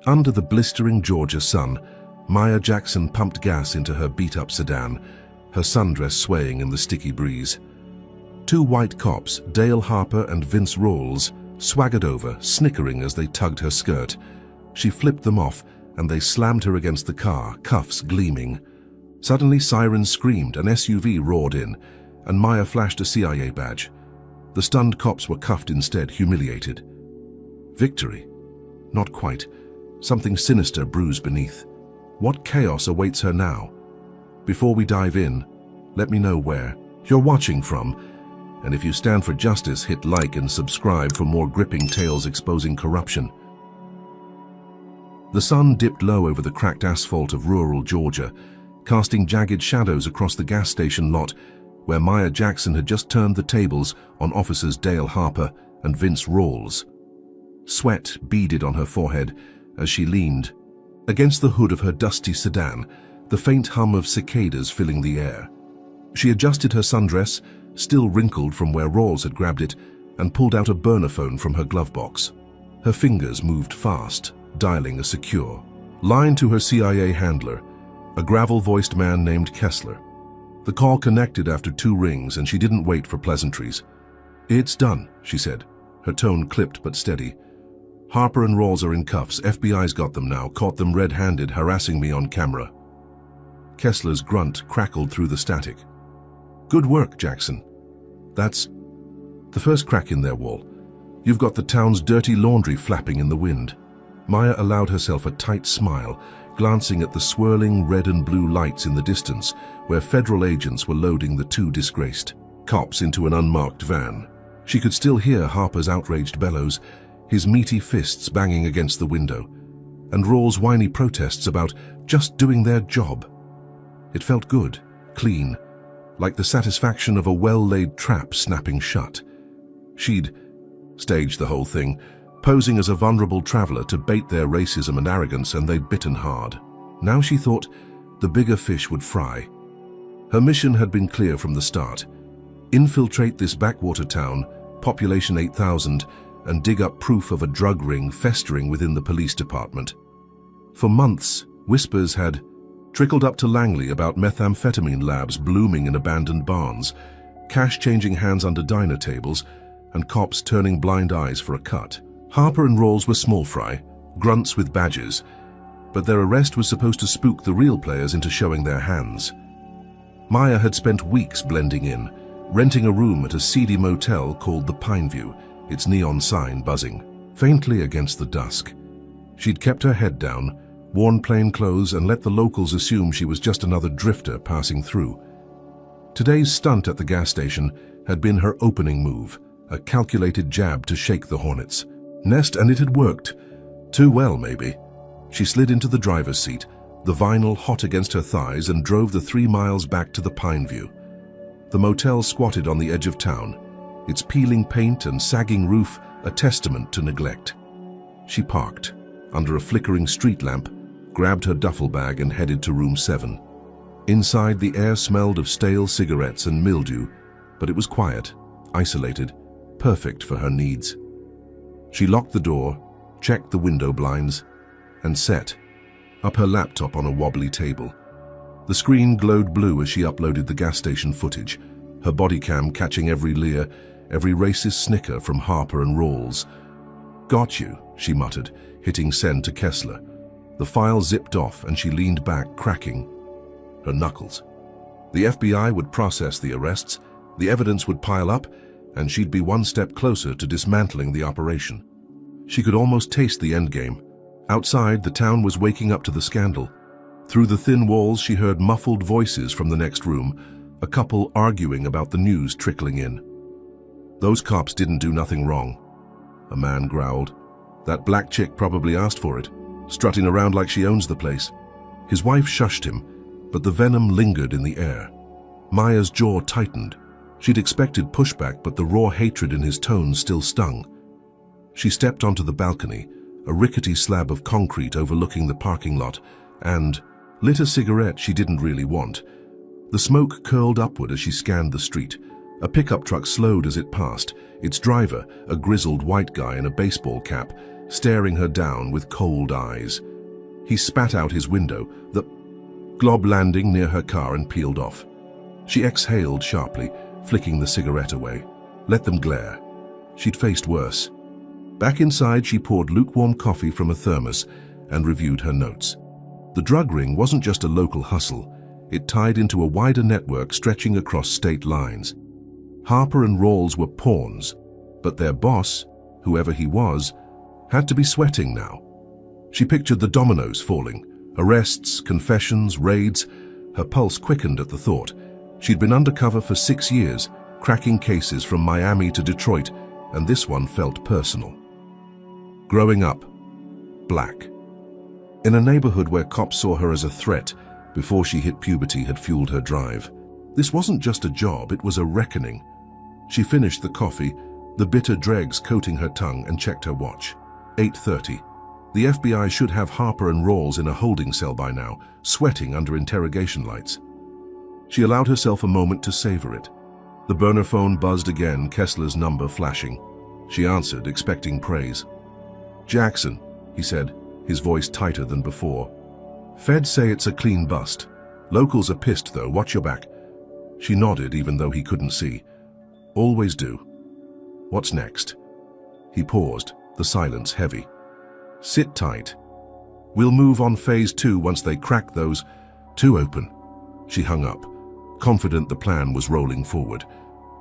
Under the blistering Georgia sun, Maya Jackson pumped gas into her beat-up sedan, her sundress swaying in the sticky breeze. Two white cops, Dale Harper and Vince Rawls, swaggered over, snickering as they tugged her skirt. She flipped them off, and they slammed her against the car, cuffs gleaming. Suddenly, sirens screamed, an SUV roared in, and Maya flashed a CIA badge. The stunned cops were cuffed instead, humiliated. Victory? Not quite. Something sinister brews beneath. What chaos awaits her now? Before we dive in, let me know where you're watching from, and if you stand for justice, hit like and subscribe for more gripping tales exposing corruption. The sun dipped low over the cracked asphalt of rural Georgia, casting jagged shadows across the gas station lot where Maya Jackson had just turned the tables on officers Dale Harper and Vince Rawls. Sweat beaded on her forehead as she leaned against the hood of her dusty sedan, the faint hum of cicadas filling the air. She adjusted her sundress, still wrinkled from where Rawls had grabbed it, and pulled out a burner phone from her glove box. Her fingers moved fast, dialing a secure line to her CIA handler, a gravel-voiced man named Kessler. The call connected after 2 rings, and she didn't wait for pleasantries. "It's done," she said, her tone clipped but steady. "Harper and Rawls are in cuffs. FBI's got them now, caught them red-handed harassing me on camera." Kessler's grunt crackled through the static. "Good work, Jackson. That's the first crack in their wall. You've got the town's dirty laundry flapping in the wind." Maya allowed herself a tight smile, glancing at the swirling red and blue lights in the distance where federal agents were loading the 2 disgraced cops into an unmarked van. She could still hear Harper's outraged bellows, his meaty fists banging against the window, and Rawls' whiny protests about just doing their job. It felt good, clean, like the satisfaction of a well-laid trap snapping shut. She'd staged the whole thing, posing as a vulnerable traveler to bait their racism and arrogance, and they'd bitten hard. Now she thought the bigger fish would fry. Her mission had been clear from the start: infiltrate this backwater town, population 8,000, and dig up proof of a drug ring festering within the police department. For months, whispers had trickled up to Langley about methamphetamine labs blooming in abandoned barns, cash changing hands under diner tables, and cops turning blind eyes for a cut. Harper and Rawls were small fry, grunts with badges, but their arrest was supposed to spook the real players into showing their hands. Maya had spent weeks blending in, renting a room at a seedy motel called the Pineview, its neon sign buzzing faintly against the dusk. She'd kept her head down, worn plain clothes, and let the locals assume she was just another drifter passing through. Today's stunt at the gas station had been her opening move, a calculated jab to shake the hornets' nest, and it had worked. Too well, maybe. She slid into the driver's seat, the vinyl hot against her thighs, and drove the 3 miles back to the Pineview. The motel squatted on the edge of town, its peeling paint and sagging roof a testament to neglect. She parked under a flickering street lamp, grabbed her duffel bag, and headed to room 7. Inside, the air smelled of stale cigarettes and mildew, but it was quiet, isolated, perfect for her needs. She locked the door, checked the window blinds, and set up her laptop on a wobbly table. The screen glowed blue as she uploaded the gas station footage, her body cam catching every leer, every racist snicker from Harper and Rawls. "Got you," she muttered, hitting send to Kessler. The file zipped off and she leaned back, cracking her knuckles. The FBI would process the arrests, the evidence would pile up, and she'd be one step closer to dismantling the operation. She could almost taste the endgame. Outside, the town was waking up to the scandal. Through the thin walls, she heard muffled voices from the next room, a couple arguing about the news trickling in. "Those cops didn't do nothing wrong," a man growled. "That black chick probably asked for it, strutting around like she owns the place." His wife shushed him, but the venom lingered in the air. Maya's jaw tightened. She'd expected pushback, but the raw hatred in his tone still stung. She stepped onto the balcony, a rickety slab of concrete overlooking the parking lot, and lit a cigarette she didn't really want. The smoke curled upward as she scanned the street. A pickup truck slowed as it passed, its driver, a grizzled white guy in a baseball cap, staring her down with cold eyes. He spat out his window, the glob landing near her car, and peeled off. She exhaled sharply, flicking the cigarette away. Let them glare. She'd faced worse. Back inside, she poured lukewarm coffee from a thermos and reviewed her notes. The drug ring wasn't just a local hustle. It tied into a wider network stretching across state lines. Harper and Rawls were pawns, but their boss, whoever he was, had to be sweating now. She pictured the dominoes falling, arrests, confessions, raids. Her pulse quickened at the thought. She'd been undercover for 6 years, cracking cases from Miami to Detroit, and this one felt personal. Growing up, black. In a neighborhood where cops saw her as a threat before she hit puberty had fueled her drive. This wasn't just a job, it was a reckoning. She finished the coffee, the bitter dregs coating her tongue, and checked her watch. 8:30. The FBI should have Harper and Rawls in a holding cell by now, sweating under interrogation lights. She allowed herself a moment to savor it. The burner phone buzzed again, Kessler's number flashing. She answered, expecting praise. "Jackson," he said, his voice tighter than before. "Feds say it's a clean bust. Locals are pissed though, watch your back." She nodded even though he couldn't see. "Always do. What's next?" He paused, the silence heavy. "Sit tight. We'll move on phase 2 once they crack those 2 open." She hung up, confident the plan was rolling forward.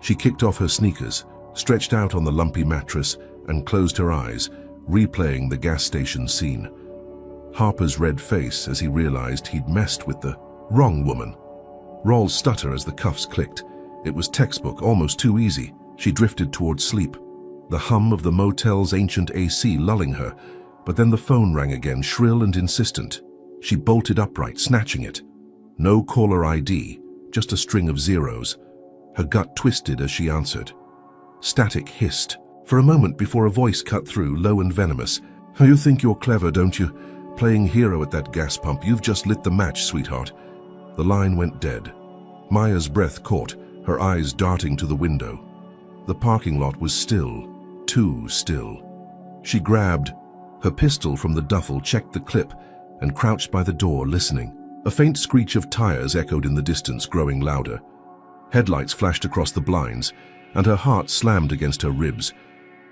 She kicked off her sneakers, stretched out on the lumpy mattress, and closed her eyes, replaying the gas station scene. Harper's red face as he realized he'd messed with the wrong woman. Rawls' stutter as the cuffs clicked. It was textbook, almost too easy. She drifted towards sleep, the hum of the motel's ancient AC lulling her, but then the phone rang again, shrill and insistent. She bolted upright, snatching it. No caller ID, just a string of zeros. Her gut twisted as she answered. Static hissed, for a moment before a voice cut through, low and venomous. "You think you're clever, don't you? Playing hero at that gas pump. You've just lit the match, sweetheart." The line went dead. Maya's breath caught, her eyes darting to the window. The parking lot was still, too still. She grabbed her pistol from the duffel, checked the clip, and crouched by the door, listening. A faint screech of tires echoed in the distance, growing louder. Headlights flashed across the blinds, and her heart slammed against her ribs.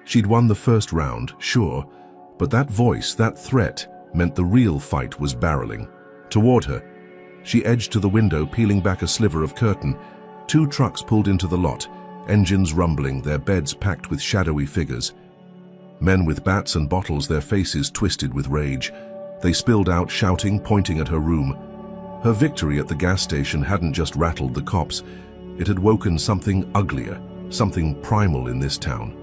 She'd won the first round, sure, but that voice, that threat, meant the real fight was barreling. Toward her, she edged to the window, peeling back a sliver of curtain. 2 trucks pulled into the lot, engines rumbling, their beds packed with shadowy figures. Men with bats and bottles, their faces twisted with rage. They spilled out, shouting, pointing at her room. Her victory at the gas station hadn't just rattled the cops. It had woken something uglier, something primal in this town.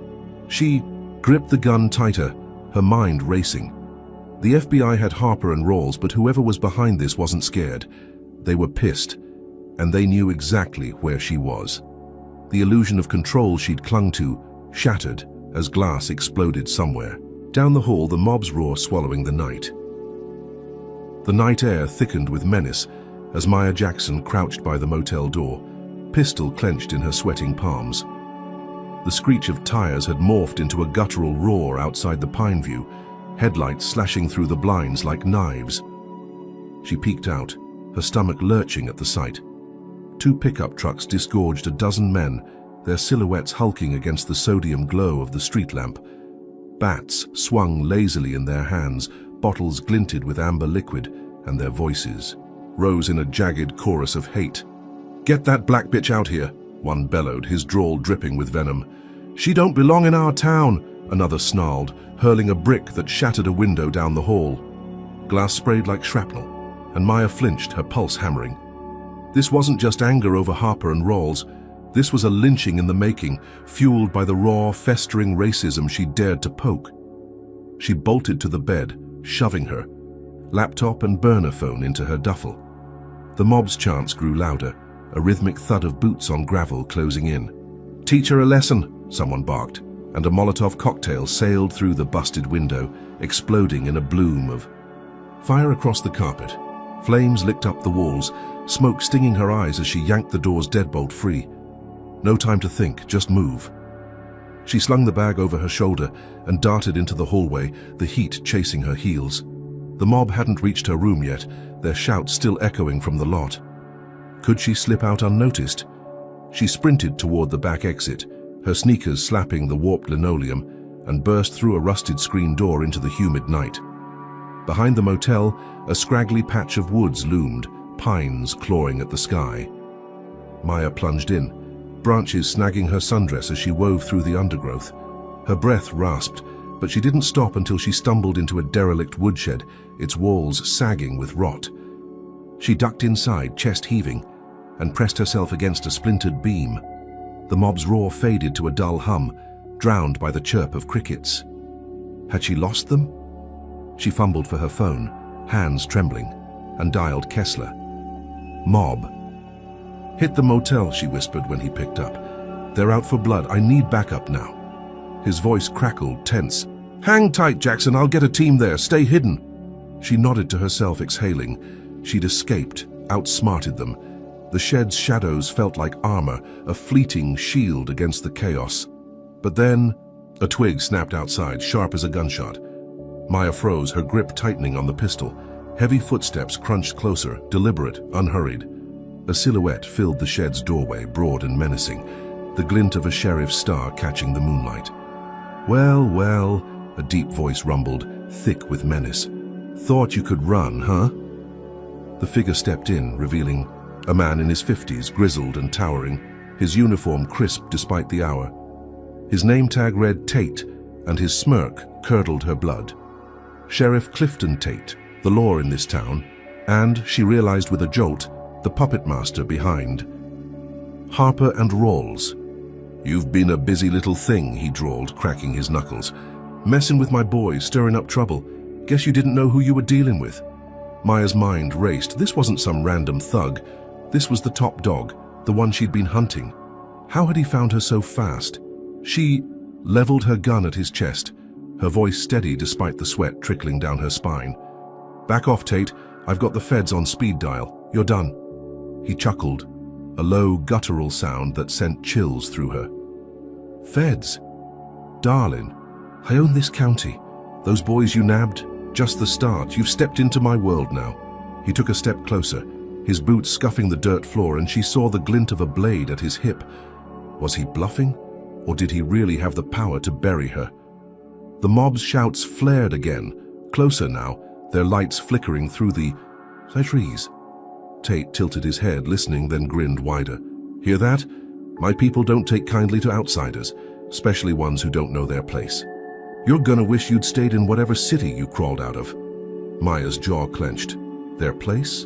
She gripped the gun tighter, her mind racing. The FBI had Harper and Rawls, but whoever was behind this wasn't scared. They were pissed, and they knew exactly where she was. The illusion of control she'd clung to shattered as glass exploded somewhere. Down the hall, the mob's roar swallowing the night. The night air thickened with menace as Maya Jackson crouched by the motel door, pistol clenched in her sweating palms. The screech of tires had morphed into a guttural roar outside the Pineview, headlights slashing through the blinds like knives. She peeked out, her stomach lurching at the sight. 2 pickup trucks disgorged a dozen men, their silhouettes hulking against the sodium glow of the street lamp. Bats swung lazily in their hands, bottles glinted with amber liquid, and their voices rose in a jagged chorus of hate. "Get that black bitch out here," one bellowed, his drawl dripping with venom. "She don't belong in our town," another snarled, hurling a brick that shattered a window down the hall. Glass sprayed like shrapnel, and Maya flinched, her pulse hammering. This wasn't just anger over Harper and Rawls. This was a lynching in the making, fueled by the raw, festering racism she dared to poke. She bolted to the bed, shoving her laptop and burner phone into her duffel. The mob's chants grew louder, a rhythmic thud of boots on gravel closing in. "Teach her a lesson," someone barked, and a Molotov cocktail sailed through the busted window, exploding in a bloom of fire across the carpet. Flames licked up the walls, smoke stinging her eyes as she yanked the door's deadbolt free. No time to think, just move. She slung the bag over her shoulder and darted into the hallway, the heat chasing her heels. The mob hadn't reached her room yet, their shouts still echoing from the lot. Could she slip out unnoticed? She sprinted toward the back exit, her sneakers slapping the warped linoleum, and burst through a rusted screen door into the humid night. Behind the motel, a scraggly patch of woods loomed, pines clawing at the sky. Maya plunged in, branches snagging her sundress as she wove through the undergrowth. Her breath rasped, but she didn't stop until she stumbled into a derelict woodshed, its walls sagging with rot. She ducked inside, chest heaving, and pressed herself against a splintered beam. The mob's roar faded to a dull hum, drowned by the chirp of crickets. Had she lost them? She fumbled for her phone, hands trembling, and dialed Kessler. "Mob." "Hit the motel," she whispered when he picked up. "They're out for blood. I need backup now." His voice crackled, tense. "Hang tight, Jackson. I'll get a team there. Stay hidden." She nodded to herself, exhaling. She'd escaped, outsmarted them. The shed's shadows felt like armor, a fleeting shield against the chaos. But then, a twig snapped outside, sharp as a gunshot. Maya froze, her grip tightening on the pistol. Heavy footsteps crunched closer, deliberate, unhurried. A silhouette filled the shed's doorway, broad and menacing, the glint of a sheriff's star catching the moonlight. "Well, well," a deep voice rumbled, thick with menace. "Thought you could run, huh?" The figure stepped in, revealing a man in his 50s, grizzled and towering, his uniform crisp despite the hour. His name tag read Tate, and his smirk curdled her blood. Sheriff Clifton Tate, the law in this town, and, she realized with a jolt, the puppet master behind. Harper and Rawls. "You've been a busy little thing," he drawled, cracking his knuckles. "Messing with my boys, stirring up trouble. Guess you didn't know who you were dealing with." Maya's mind raced. This wasn't some random thug. This was the top dog, the one she'd been hunting. How had he found her so fast? She leveled her gun at his chest, her voice steady despite the sweat trickling down her spine. "Back off, Tate. I've got the feds on speed dial. You're done." He chuckled, a low, guttural sound that sent chills through her. "Feds? Darling, I own this county. Those boys you nabbed? Just the start. You've stepped into my world now." He took a step closer, his boots scuffing the dirt floor, and she saw the glint of a blade at his hip. Was he bluffing? Or did he really have the power to bury her? The mob's shouts flared again, closer now, their lights flickering through the trees. Tate tilted his head, listening, then grinned wider. "Hear that? My people don't take kindly to outsiders, especially ones who don't know their place. You're gonna wish you'd stayed in whatever city you crawled out of." Maya's jaw clenched. Their place?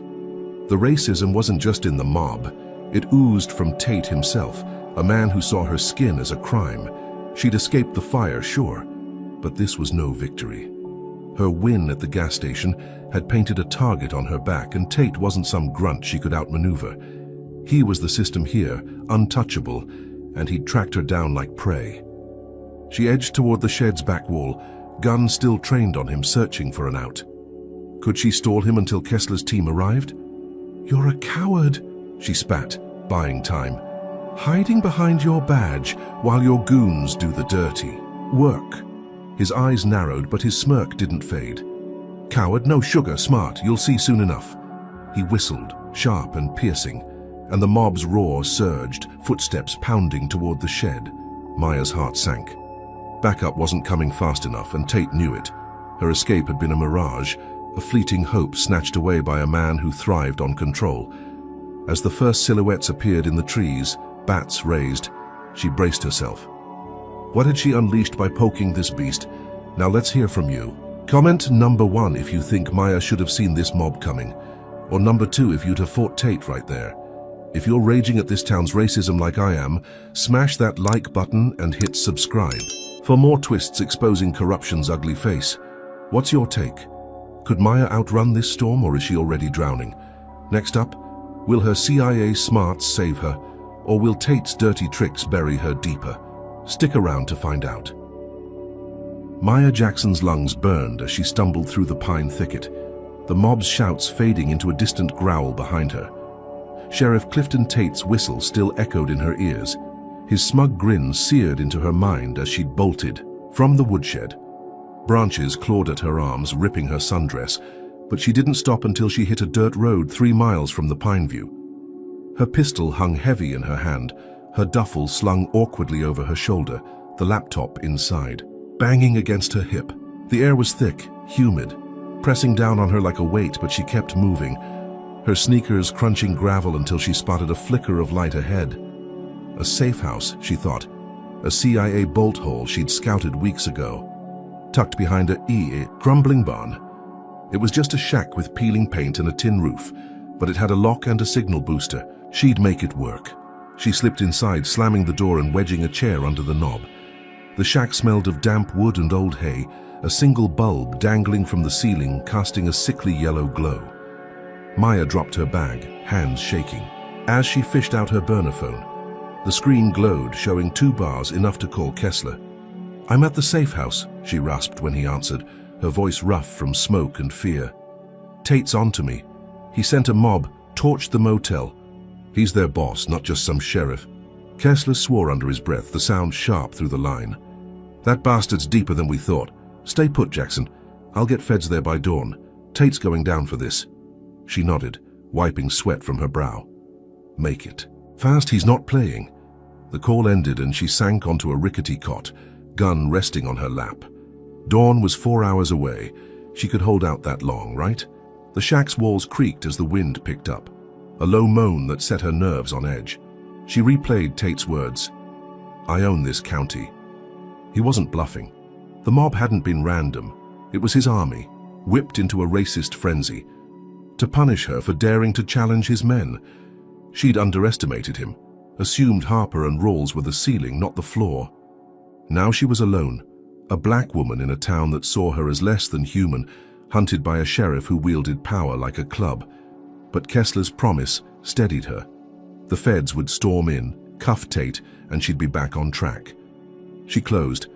The racism wasn't just in the mob. It oozed from Tate himself, a man who saw her skin as a crime. She'd escaped the fire, sure, but this was no victory. Her win at the gas station had painted a target on her back, and Tate wasn't some grunt she could outmaneuver. He was the system here, untouchable, and he'd tracked her down like prey. She edged toward the shed's back wall, gun still trained on him, searching for an out. Could she stall him until Kessler's team arrived? "You're a coward," she spat, buying time. "Hiding behind your badge while your goons do the dirty work." His eyes narrowed, but his smirk didn't fade. "Coward? No sugar, smart, you'll see soon enough." He whistled, sharp and piercing, and the mob's roar surged, footsteps pounding toward the shed. Maya's heart sank. Backup wasn't coming fast enough, and Tate knew it. Her escape had been a mirage, a fleeting hope snatched away by a man who thrived on control. As the first silhouettes appeared in the trees, bats raised, she braced herself. What had she unleashed by poking this beast? Now let's hear from you. Comment number 1 if you think Maya should have seen this mob coming, or number 2 if you'd have fought Tate right there. If you're raging at this town's racism like I am, smash that like button and hit subscribe. For more twists exposing corruption's ugly face. What's your take? Could Maya outrun this storm, or is she already drowning? Next up, will her CIA smarts save her, or will Tate's dirty tricks bury her deeper? Stick around to find out. Maya Jackson's lungs burned as she stumbled through the pine thicket, the mob's shouts fading into a distant growl behind her. Sheriff Clifton Tate's whistle still echoed in her ears. His smug grin seared into her mind as she bolted from the woodshed. Branches clawed at her arms, ripping her sundress, but she didn't stop until she hit a dirt road 3 miles from the Pineview. Her pistol hung heavy in her hand, her duffel slung awkwardly over her shoulder, the laptop inside, banging against her hip. The air was thick, humid, pressing down on her like a weight, but she kept moving, her sneakers crunching gravel until she spotted a flicker of light ahead. A safe house, she thought, a CIA bolt hole she'd scouted weeks ago, tucked behind a crumbling barn. It was just a shack with peeling paint and a tin roof, but it had a lock and a signal booster. She'd make it work. She slipped inside, slamming the door and wedging a chair under the knob. The shack smelled of damp wood and old hay, a single bulb dangling from the ceiling, casting a sickly yellow glow. Maya dropped her bag, hands shaking. As she fished out her burner phone, the screen glowed, showing 2 bars, enough to call Kessler. "I'm at the safe house," she rasped when he answered, her voice rough from smoke and fear. "Tate's onto me. He sent a mob, torched the motel. He's their boss, not just some sheriff." Kessler swore under his breath, the sound sharp through the line. "That bastard's deeper than we thought. Stay put, Jackson. I'll get feds there by dawn. Tate's going down for this." She nodded, wiping sweat from her brow. "Make it fast, he's not playing." The call ended and she sank onto a rickety cot, gun resting on her lap. Dawn was 4 hours away. She could hold out that long, right? The shack's walls creaked as the wind picked up, a low moan that set her nerves on edge. She replayed Tate's words. "I own this county." He wasn't bluffing. The mob hadn't been random. It was his army, whipped into a racist frenzy, to punish her for daring to challenge his men. She'd underestimated him, assumed Harper and Rawls were the ceiling, not the floor. Now she was alone, a black woman in a town that saw her as less than human, hunted by a sheriff who wielded power like a club. But Kessler's promise steadied her. The feds would storm in, cuff Tate, and she'd be back on track. She closed,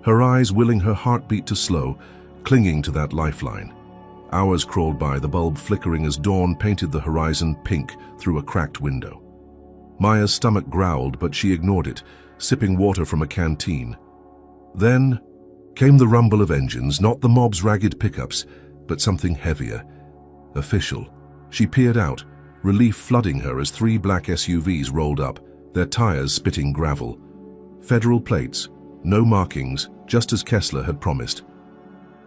her eyes willing her heartbeat to slow, clinging to that lifeline. Hours crawled by, the bulb flickering as dawn painted the horizon pink through a cracked window. Maya's stomach growled, but she ignored it, sipping water from a canteen. Then came the rumble of engines, not the mob's ragged pickups, but something heavier. Official. She peered out, relief flooding her as 3 black SUVs rolled up, their tires spitting gravel. Federal plates, no markings, just as Kessler had promised.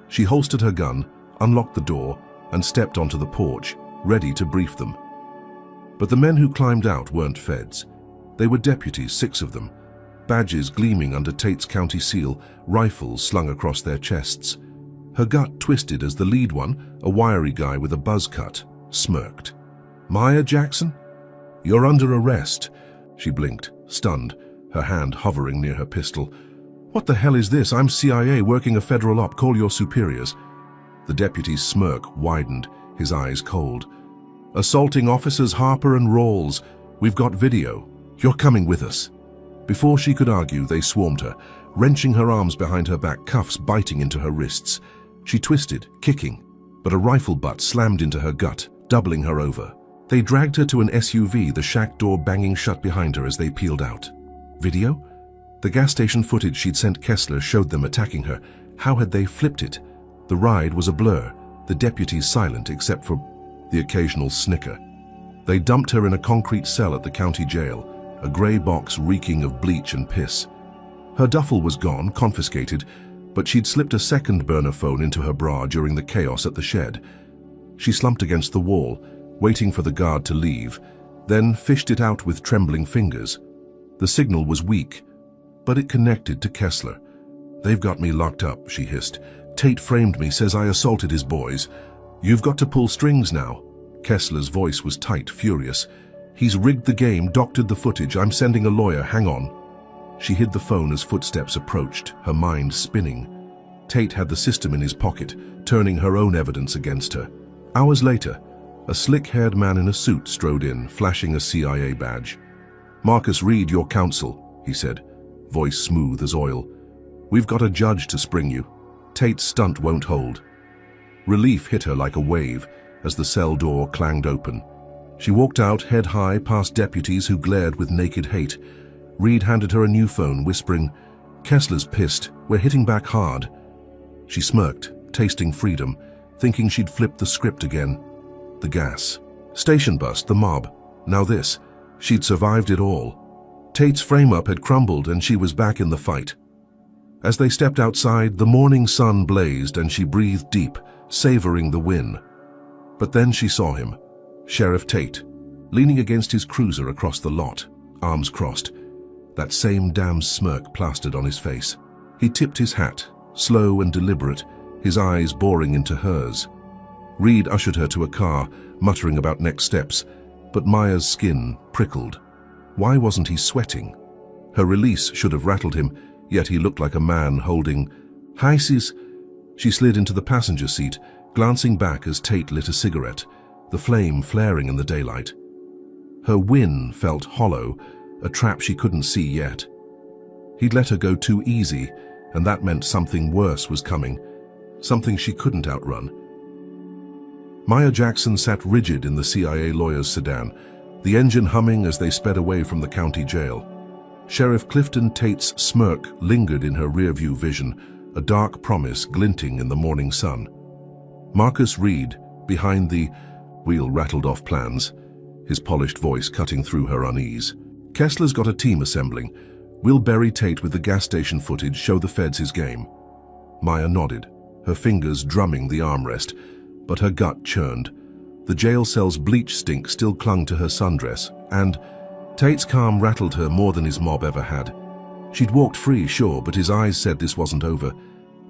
She holstered her gun, unlocked the door, and stepped onto the porch, ready to brief them. But the men who climbed out weren't feds. They were deputies, 6 of them, badges gleaming under Tate's county seal, rifles slung across their chests. Her gut twisted as the lead one, a wiry guy with a buzz cut, smirked. "Maya Jackson? You're under arrest." She blinked, stunned, her hand hovering near her pistol. "What the hell is this? I'm CIA working a federal op. Call your superiors." The deputy's smirk widened, his eyes cold. "Assaulting officers Harper and Rawls. We've got video. You're coming with us." Before she could argue, they swarmed her, wrenching her arms behind her back, cuffs biting into her wrists. She twisted, kicking, but a rifle butt slammed into her gut, doubling her over. They dragged her to an SUV, the shack door banging shut behind her as they peeled out. Video? The gas station footage she'd sent Kessler showed them attacking her. How had they flipped it? The ride was a blur, the deputies silent except for the occasional snicker. They dumped her in a concrete cell at the county jail, a grey box reeking of bleach and piss. Her duffel was gone, confiscated, but she'd slipped a second burner phone into her bra during the chaos at the shed. She slumped against the wall, waiting for the guard to leave, then fished it out with trembling fingers. The signal was weak, but it connected to Kessler. "They've got me locked up," she hissed. "Tate framed me, says I assaulted his boys. You've got to pull strings now." Kessler's voice was tight, furious. "He's rigged the game, doctored the footage. I'm sending a lawyer, hang on." She hid the phone as footsteps approached, her mind spinning. Tate had the system in his pocket, turning her own evidence against her. Hours later, a slick-haired man in a suit strode in, flashing a CIA badge. "Marcus Reed, your counsel," he said, voice smooth as oil. "We've got a judge to spring you. Tate's stunt won't hold." Relief hit her like a wave as the cell door clanged open. She walked out, head high, past deputies who glared with naked hate. Reed handed her a new phone, whispering, "Kessler's pissed. We're hitting back hard." She smirked, tasting freedom, thinking she'd flipped the script again. The gas. Station bust, the mob. Now this. She'd survived it all. Tate's frame-up had crumbled and she was back in the fight. As they stepped outside, the morning sun blazed and she breathed deep, savoring the win. But then she saw him, Sheriff Tate, leaning against his cruiser across the lot, arms crossed, that same damn smirk plastered on his face. He tipped his hat, slow and deliberate, his eyes boring into hers. Reed ushered her to a car, muttering about next steps, but Maya's skin prickled. Why wasn't he sweating? Her release should have rattled him, yet he looked like a man holding... "Hi, sis." She slid into the passenger seat, glancing back as Tate lit a cigarette, the flame flaring in the daylight. Her win felt hollow, a trap she couldn't see yet. He'd let her go too easy, and that meant something worse was coming, something she couldn't outrun. Maya Jackson sat rigid in the CIA lawyer's sedan, the engine humming as they sped away from the county jail. Sheriff Clifton Tate's smirk lingered in her rearview vision, a dark promise glinting in the morning sun. Marcus Reed, behind the wheel rattled off plans, his polished voice cutting through her unease. "Kessler's got a team assembling. We'll bury Tate with the gas station footage, show the feds his game." Maya nodded, her fingers drumming the armrest, but her gut churned. The jail cell's bleach stink still clung to her sundress, and Tate's calm rattled her more than his mob ever had. She'd walked free, sure, but his eyes said this wasn't over.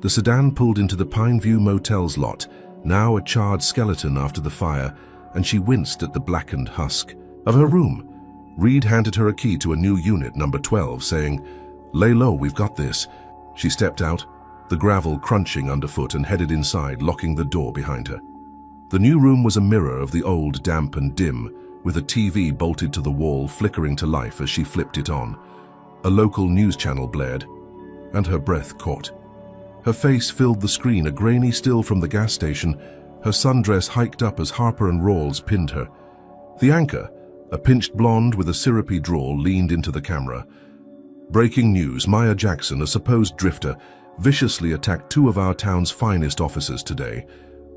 The sedan pulled into the Pineview Motel's lot, now a charred skeleton after the fire, and she winced at the blackened husk of her room. Reed handed her a key to a new unit, number 12, saying, "Lay low, we've got this." She stepped out, the gravel crunching underfoot, and headed inside, locking the door behind her. The new room was a mirror of the old, damp and dim, with a TV bolted to the wall, flickering to life as she flipped it on. A local news channel blared, and her breath caught. Her face filled the screen, a grainy still from the gas station, her sundress hiked up as Harper and Rawls pinned her. The anchor, a pinched blonde with a syrupy drawl, leaned into the camera. "Breaking news, Maya Jackson, a supposed drifter, viciously attacked two of our town's finest officers today.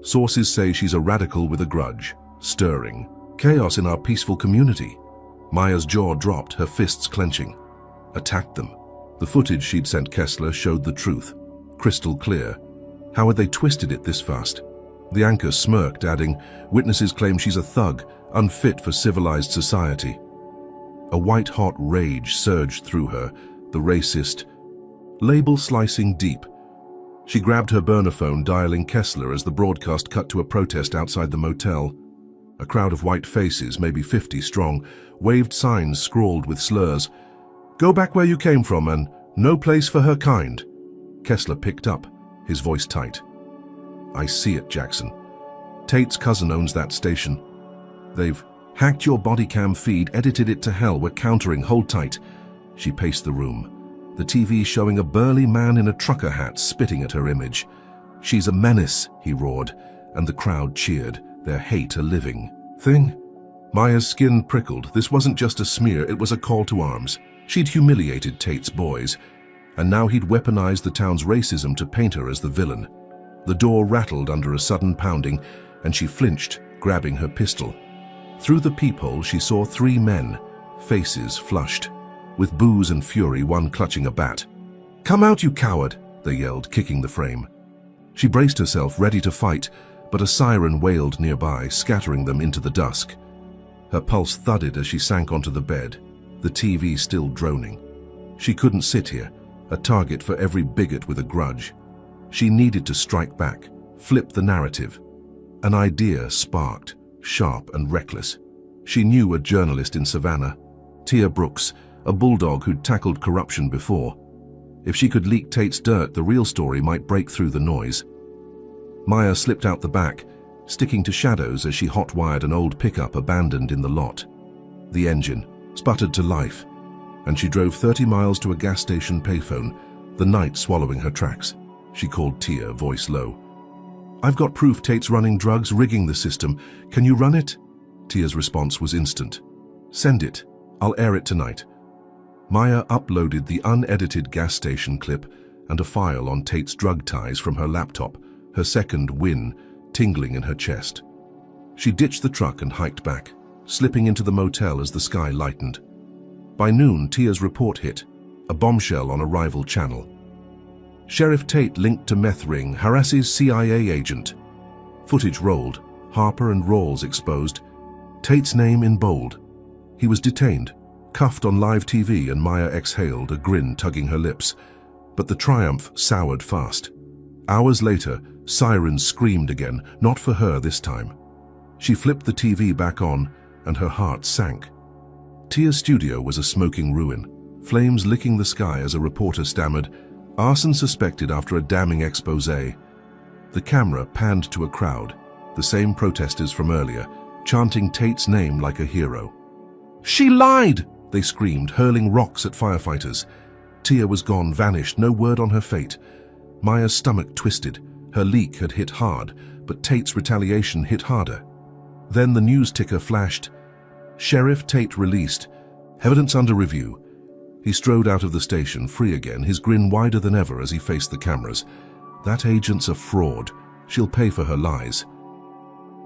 Sources say she's a radical with a grudge, stirring chaos in our peaceful community." Maya's jaw dropped, her fists clenching. Attacked them. The footage she'd sent Kessler showed the truth, crystal clear. How had they twisted it this fast? The anchor smirked, adding, "Witnesses claim she's a thug, unfit for civilized society." A white-hot rage surged through her, the racist label slicing deep. She grabbed her burner phone, dialing Kessler as the broadcast cut to a protest outside the motel. A crowd of white faces, maybe 50 strong, waved signs scrawled with slurs. "Go back where you came from," and "No place for her kind." Kessler picked up, his voice tight. "I see it, Jackson. Tate's cousin owns that station. They've hacked your body cam feed, edited it to hell. We're countering. Hold tight." She paced the room, the TV showing a burly man in a trucker hat spitting at her image. "She's a menace," he roared, and the crowd cheered, their hate a living thing. Maya's skin prickled. This wasn't just a smear, it was a call to arms. She'd humiliated Tate's boys, and now he'd weaponized the town's racism to paint her as the villain. The door rattled under a sudden pounding, and she flinched, grabbing her pistol. Through the peephole, she saw 3 men, faces flushed, with booze and fury, one clutching a bat. "Come out, you coward!" they yelled, kicking the frame. She braced herself, ready to fight, but a siren wailed nearby, scattering them into the dusk. Her pulse thudded as she sank onto the bed, the TV still droning. She couldn't sit here, a target for every bigot with a grudge. She needed to strike back, flip the narrative. An idea sparked, sharp and reckless. She knew a journalist in Savannah, Tia Brooks, a bulldog who'd tackled corruption before. If she could leak Tate's dirt, the real story might break through the noise. Maya slipped out the back, sticking to shadows as she hot-wired an old pickup abandoned in the lot. The engine sputtered to life, and she drove 30 miles to a gas station payphone, the night swallowing her tracks. She called Tia, voice low. "I've got proof Tate's running drugs, rigging the system. Can you run it?" Tia's response was instant. "Send it. I'll air it tonight." Maya uploaded the unedited gas station clip and a file on Tate's drug ties from her laptop, her second win tingling in her chest. She ditched the truck and hiked back, slipping into the motel as the sky lightened. By noon, Tia's report hit, a bombshell on a rival channel. Sheriff Tate linked to meth ring harasses CIA agent. Footage rolled, Harper and Rawls exposed, Tate's name in bold. He was detained, cuffed on live TV, and Maya exhaled, a grin tugging her lips. But the triumph soured fast. Hours later, sirens screamed again, not for her this time. She flipped the TV back on, and her heart sank. Tia's studio was a smoking ruin, flames licking the sky as a reporter stammered, "Arson suspected after a damning exposé." The camera panned to a crowd, the same protesters from earlier, chanting Tate's name like a hero. "She lied!" they screamed, hurling rocks at firefighters. Tia was gone, vanished, no word on her fate. Maya's stomach twisted. Her leak had hit hard, but Tate's retaliation hit harder. Then the news ticker flashed. Sheriff Tate released. Evidence under review. He strode out of the station, free again, his grin wider than ever as he faced the cameras. That agent's a fraud. She'll pay for her lies.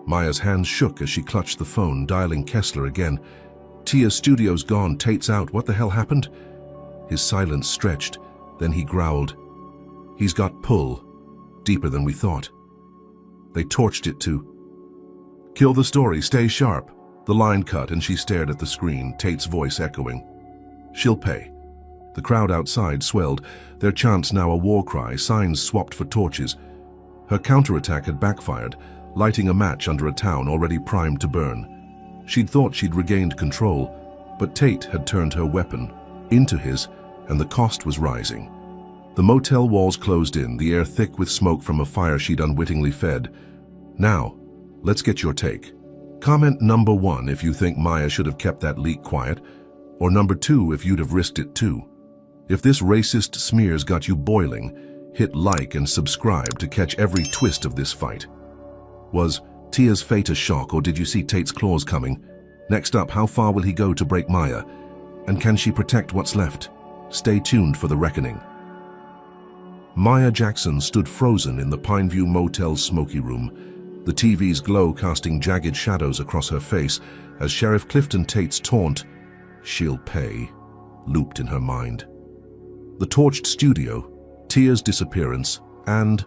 Maya's hands shook as she clutched the phone, dialing Kessler again. Tia's studio's gone, Tate's out. What the hell happened? His silence stretched. Then he growled. He's got pull. Deeper than we thought. They torched it to. Kill the story, stay sharp. The line cut and she stared at the screen, Tate's voice echoing. She'll pay. The crowd outside swelled, their chants now a war cry, signs swapped for torches. Her counterattack had backfired, lighting a match under a town already primed to burn. She'd thought she'd regained control, but Tate had turned her weapon into his, and the cost was rising. The motel walls closed in, the air thick with smoke from a fire she'd unwittingly fed. Now, let's get your take. Comment number 1 if you think Maya should have kept that leak quiet, or number 2 if you'd have risked it too. If this racist smear's got you boiling, hit like and subscribe to catch every twist of this fight. Was Tia's fate a shock, or did you see Tate's claws coming? Next up, how far will he go to break Maya? And can she protect what's left? Stay tuned for the reckoning. Maya Jackson stood frozen in the Pineview Motel's smoky room, the TV's glow casting jagged shadows across her face as Sheriff Clifton Tate's taunt, "She'll pay," looped in her mind. The torched studio, Tia's disappearance, and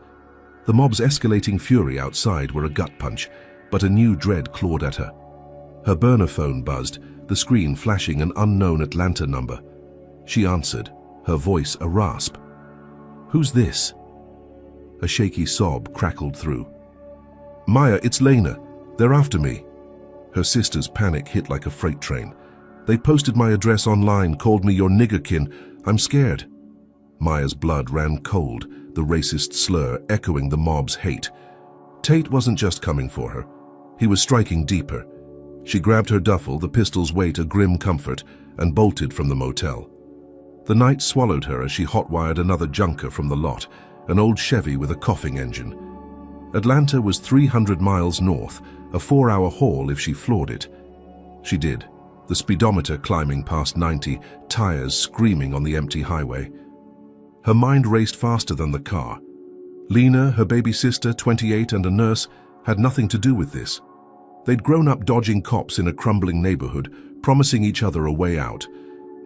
the mob's escalating fury outside were a gut punch, but a new dread clawed at her. Her burner phone buzzed, the screen flashing an unknown Atlanta number. She answered, her voice a rasp. "Who's this?" A shaky sob crackled through. "Maya, it's Lena. They're after me." Her sister's panic hit like a freight train. "They posted my address online, called me your niggerkin. I'm scared." Maya's blood ran cold, the racist slur echoing the mob's hate. Tate wasn't just coming for her. He was striking deeper. She grabbed her duffel, the pistol's weight a grim comfort, and bolted from the motel. The night swallowed her as she hotwired another junker from the lot, an old Chevy with a coughing engine. Atlanta was 300 miles north, a 4-hour haul if she floored it. She did, the speedometer climbing past 90, tires screaming on the empty highway. Her mind raced faster than the car. Lena, her baby sister, 28, and a nurse had nothing to do with this. They'd grown up dodging cops in a crumbling neighborhood, promising each other a way out.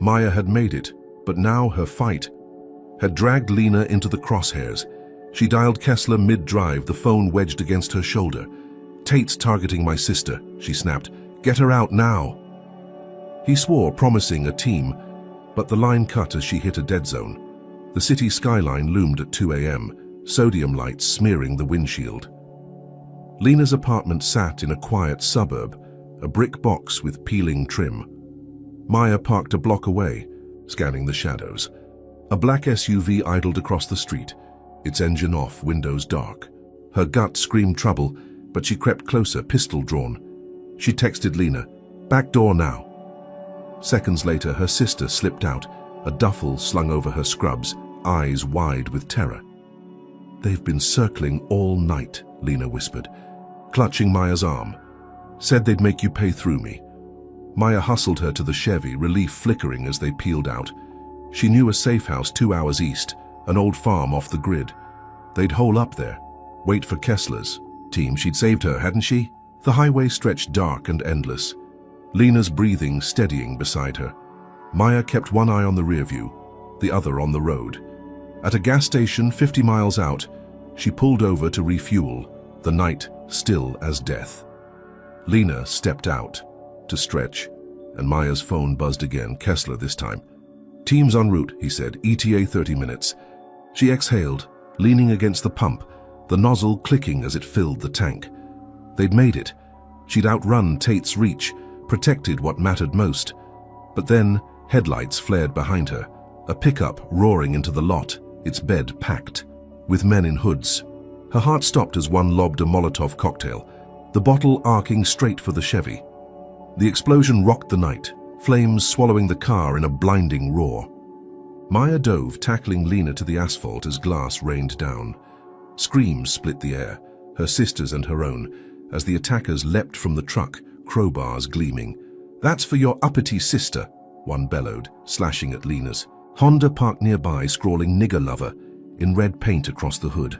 Maya had made it, but now her fight had dragged Lena into the crosshairs. She dialed Kessler mid-drive, the phone wedged against her shoulder. "Tate's targeting my sister," she snapped. "Get her out now." He swore, promising a team, but the line cut as she hit a dead zone. The city skyline loomed at 2 a.m., sodium lights smearing the windshield. Lena's apartment sat in a quiet suburb, a brick box with peeling trim. Maya parked a block away, scanning the shadows. A black SUV idled across the street, its engine off, windows dark. Her gut screamed trouble, but she crept closer, pistol drawn. She texted Lena, "Back door now." Seconds later, her sister slipped out, a duffel slung over her scrubs, eyes wide with terror. "They've been circling all night," Lena whispered, clutching Maya's arm. "Said they'd make you pay through me." Maya hustled her to the Chevy, relief flickering as they peeled out. She knew a safe house 2 hours east, an old farm off the grid. They'd hole up there, wait for Kessler's team. She'd saved her, hadn't she? The highway stretched dark and endless, Lena's breathing steadying beside her. Maya kept one eye on the rear view, the other on the road. At a gas station 50 miles out, she pulled over to refuel, the night still as death. Lena stepped out to stretch, and Maya's phone buzzed again, Kessler this time. "Team's en route," he said, "ETA 30 minutes. She exhaled, leaning against the pump, the nozzle clicking as it filled the tank. They'd made it. She'd outrun Tate's reach, protected what mattered most. But then, headlights flared behind her, a pickup roaring into the lot, its bed packed, with men in hoods. Her heart stopped as one lobbed a Molotov cocktail, the bottle arcing straight for the Chevy. The explosion rocked the night, flames swallowing the car in a blinding roar. Maya dove, tackling Lena to the asphalt as glass rained down. Screams split the air, her sister's and her own, as the attackers leapt from the truck, crowbars gleaming. "That's for your uppity sister," one bellowed, slashing at Lena's. Honda parked nearby, scrawling "nigger lover" in red paint across the hood.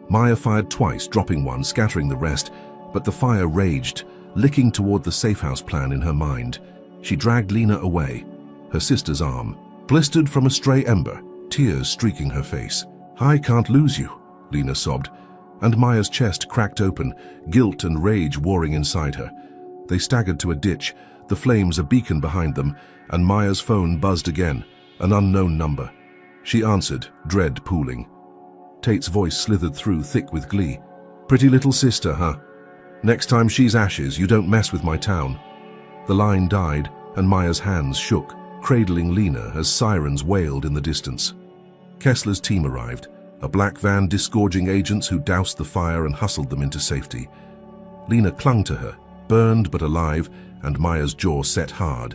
Maya fired twice, dropping one, scattering the rest, but the fire raged, licking toward the safe house plan in her mind. She dragged Lena away, her sister's arm, blistered from a stray ember, tears streaking her face. "I can't lose you," Lena sobbed, and Maya's chest cracked open, guilt and rage warring inside her. They staggered to a ditch, the flames a beacon behind them, and Maya's phone buzzed again, an unknown number. She answered, dread pooling. Tate's voice slithered through, thick with glee. "Pretty little sister, huh? Next time she's ashes, you don't mess with my town." The line died, and Maya's hands shook, cradling Lena as sirens wailed in the distance. Kessler's team arrived, a black van disgorging agents who doused the fire and hustled them into safety. Lena clung to her, burned but alive, and Maya's jaw set hard.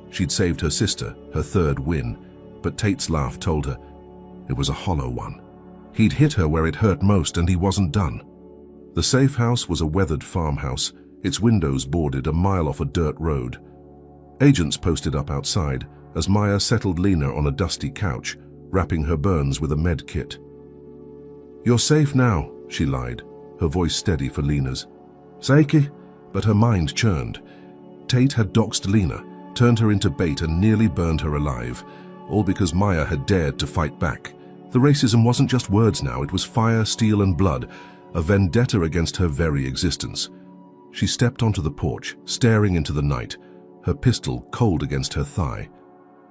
She'd saved her sister, her third win, but Tate's laugh told her it was a hollow one. He'd hit her where it hurt most, and he wasn't done. The safe house was a weathered farmhouse, its windows boarded a mile off a dirt road. Agents posted up outside as Maya settled Lena on a dusty couch, wrapping her burns with a med kit. "You're safe now," she lied, her voice steady for Lena's. "Saiki?" But her mind churned. Tate had doxed Lena, turned her into bait and nearly burned her alive, all because Maya had dared to fight back. The racism wasn't just words now, it was fire, steel and blood, a vendetta against her very existence. She stepped onto the porch, staring into the night, her pistol cold against her thigh.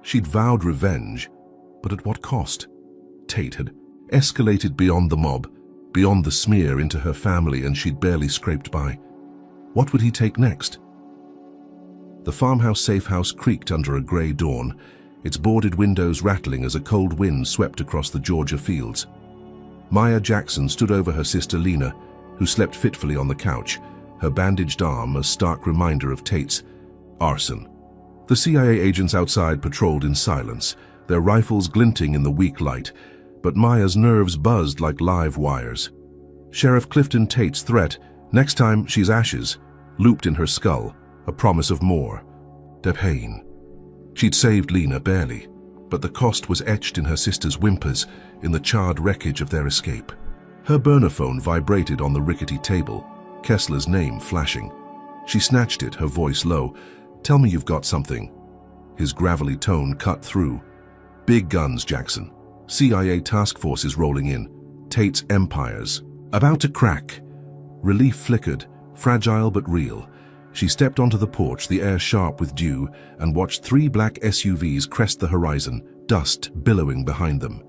She'd vowed revenge, but at what cost? Tate had escalated beyond the mob, beyond the smear into her family, and she'd barely scraped by. What would he take next? The farmhouse safe house creaked under a grey dawn, its boarded windows rattling as a cold wind swept across the Georgia fields. Maya Jackson stood over her sister Lena, who slept fitfully on the couch, her bandaged arm a stark reminder of Tate's arson. The CIA agents outside patrolled in silence, their rifles glinting in the weak light, but Maya's nerves buzzed like live wires. Sheriff Clifton Tate's threat, "Next time she's ashes," looped in her skull, a promise of more. The pain. She'd saved Lena barely, but the cost was etched in her sister's whimpers, in the charred wreckage of their escape. Her burner phone vibrated on the rickety table, Kessler's name flashing. She snatched it, her voice low. "Tell me you've got something." His gravelly tone cut through. "Big guns, Jackson. CIA task forces rolling in. Tate's empires. About to crack." Relief flickered, fragile but real. She stepped onto the porch, the air sharp with dew, and watched 3 black SUVs crest the horizon, dust billowing behind them.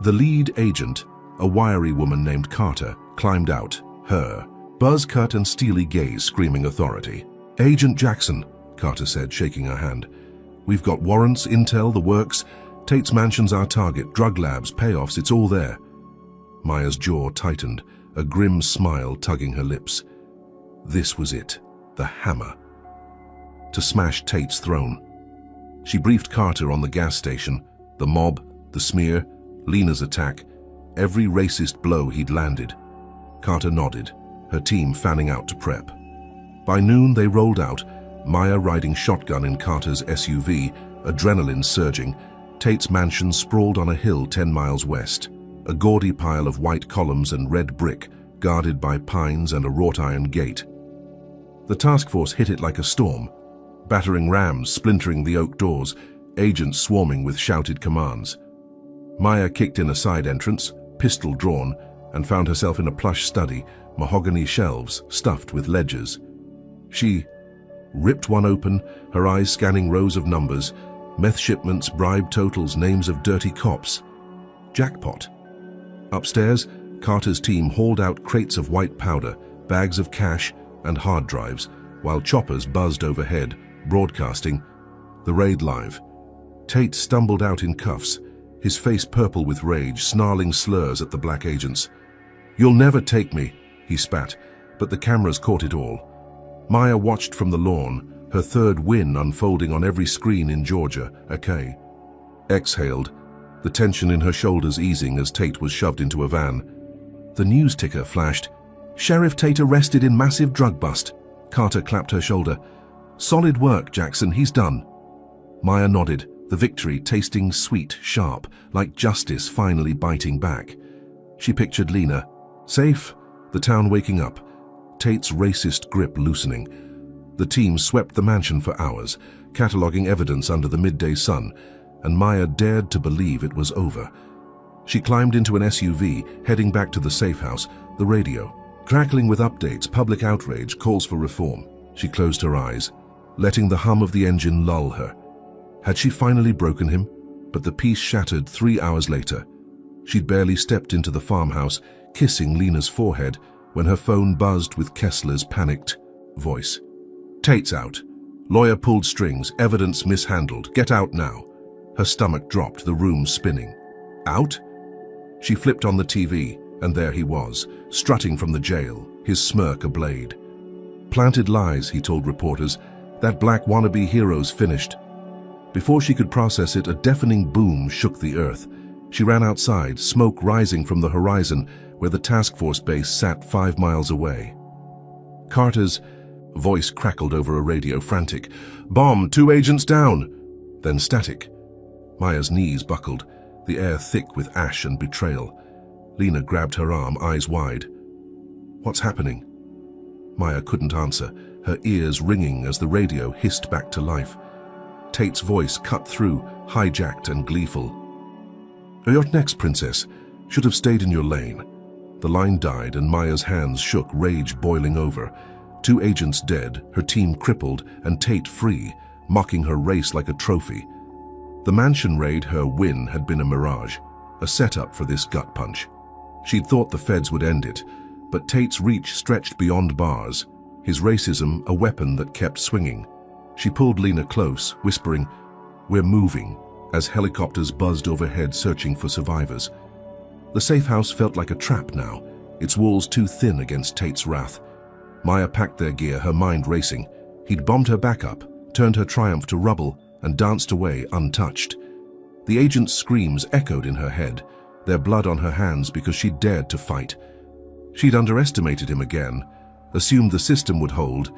The lead agent, a wiry woman named Carter, climbed out, her buzz cut and steely gaze screaming authority. "Agent Jackson," Carter said, shaking her hand. "We've got warrants, intel, the works. Tate's mansion's our target, drug labs, payoffs, it's all there." Maya's jaw tightened, a grim smile tugging her lips. This was it, the hammer. To smash Tate's throne. She briefed Carter on the gas station, the mob, the smear, Lena's attack, every racist blow he'd landed. Carter nodded, her team fanning out to prep. By noon they rolled out, Maya riding shotgun in Carter's SUV, adrenaline surging. Tate's mansion sprawled on a hill 10 miles west, a gaudy pile of white columns and red brick, guarded by pines and a wrought iron gate. The task force hit it like a storm, battering rams splintering the oak doors, agents swarming with shouted commands. Maya kicked in a side entrance, pistol drawn, and found herself in a plush study, mahogany shelves stuffed with ledgers. She ripped one open, her eyes scanning rows of numbers, meth shipments, bribe totals, names of dirty cops. Jackpot. Upstairs, Carter's team hauled out crates of white powder, bags of cash, and hard drives, while choppers buzzed overhead, broadcasting the raid live. Tate stumbled out in cuffs, his face purple with rage, snarling slurs at the black agents. "You'll never take me," he spat, but the cameras caught it all. Maya watched from the lawn, her third win unfolding on every screen in Georgia, okay. Exhaled, the tension in her shoulders easing as Tate was shoved into a van. The news ticker flashed. "Sheriff Tate arrested in massive drug bust." Carter clapped her shoulder. "Solid work, Jackson, he's done." Maya nodded, the victory tasting sweet, sharp, like justice finally biting back. She pictured Lena, safe, the town waking up, Tate's racist grip loosening. The team swept the mansion for hours, cataloging evidence under the midday sun, and Maya dared to believe it was over. She climbed into an SUV, heading back to the safe house, the radio crackling with updates, public outrage, calls for reform. She closed her eyes, letting the hum of the engine lull her. Had she finally broken him? But the peace shattered 3 hours later. She'd barely stepped into the farmhouse, kissing Lena's forehead, when her phone buzzed with Kessler's panicked voice. "Tate's out. Lawyer pulled strings, evidence mishandled. Get out now." Her stomach dropped, the room spinning. Out? She flipped on the TV, and there he was, strutting from the jail, his smirk a blade. "Planted lies," he told reporters. "That black wannabe hero's finished." Before she could process it, a deafening boom shook the earth. She ran outside, smoke rising from the horizon where the task force base sat 5 miles away. Carter's voice crackled over a radio, frantic. "Bomb, 2 agents down!" Then static. Maya's knees buckled, the air thick with ash and betrayal. Lena grabbed her arm, eyes wide. "What's happening?" Maya couldn't answer, her ears ringing as the radio hissed back to life. Tate's voice cut through, hijacked and gleeful. "You're next, princess. Should have stayed in your lane." The line died and Maya's hands shook, rage boiling over. 2 agents dead, her team crippled, and Tate free, mocking her race like a trophy. The mansion raid, her win, had been a mirage, a setup for this gut punch. She'd thought the feds would end it, but Tate's reach stretched beyond bars, his racism a weapon that kept swinging. She pulled Lena close, whispering, "We're moving," as helicopters buzzed overhead searching for survivors. The safe house felt like a trap now, its walls too thin against Tate's wrath. Maya packed their gear, her mind racing. He'd bombed her back up, turned her triumph to rubble, and danced away untouched. The agent's screams echoed in her head, their blood on her hands because she'd dared to fight. She'd underestimated him again, assumed the system would hold,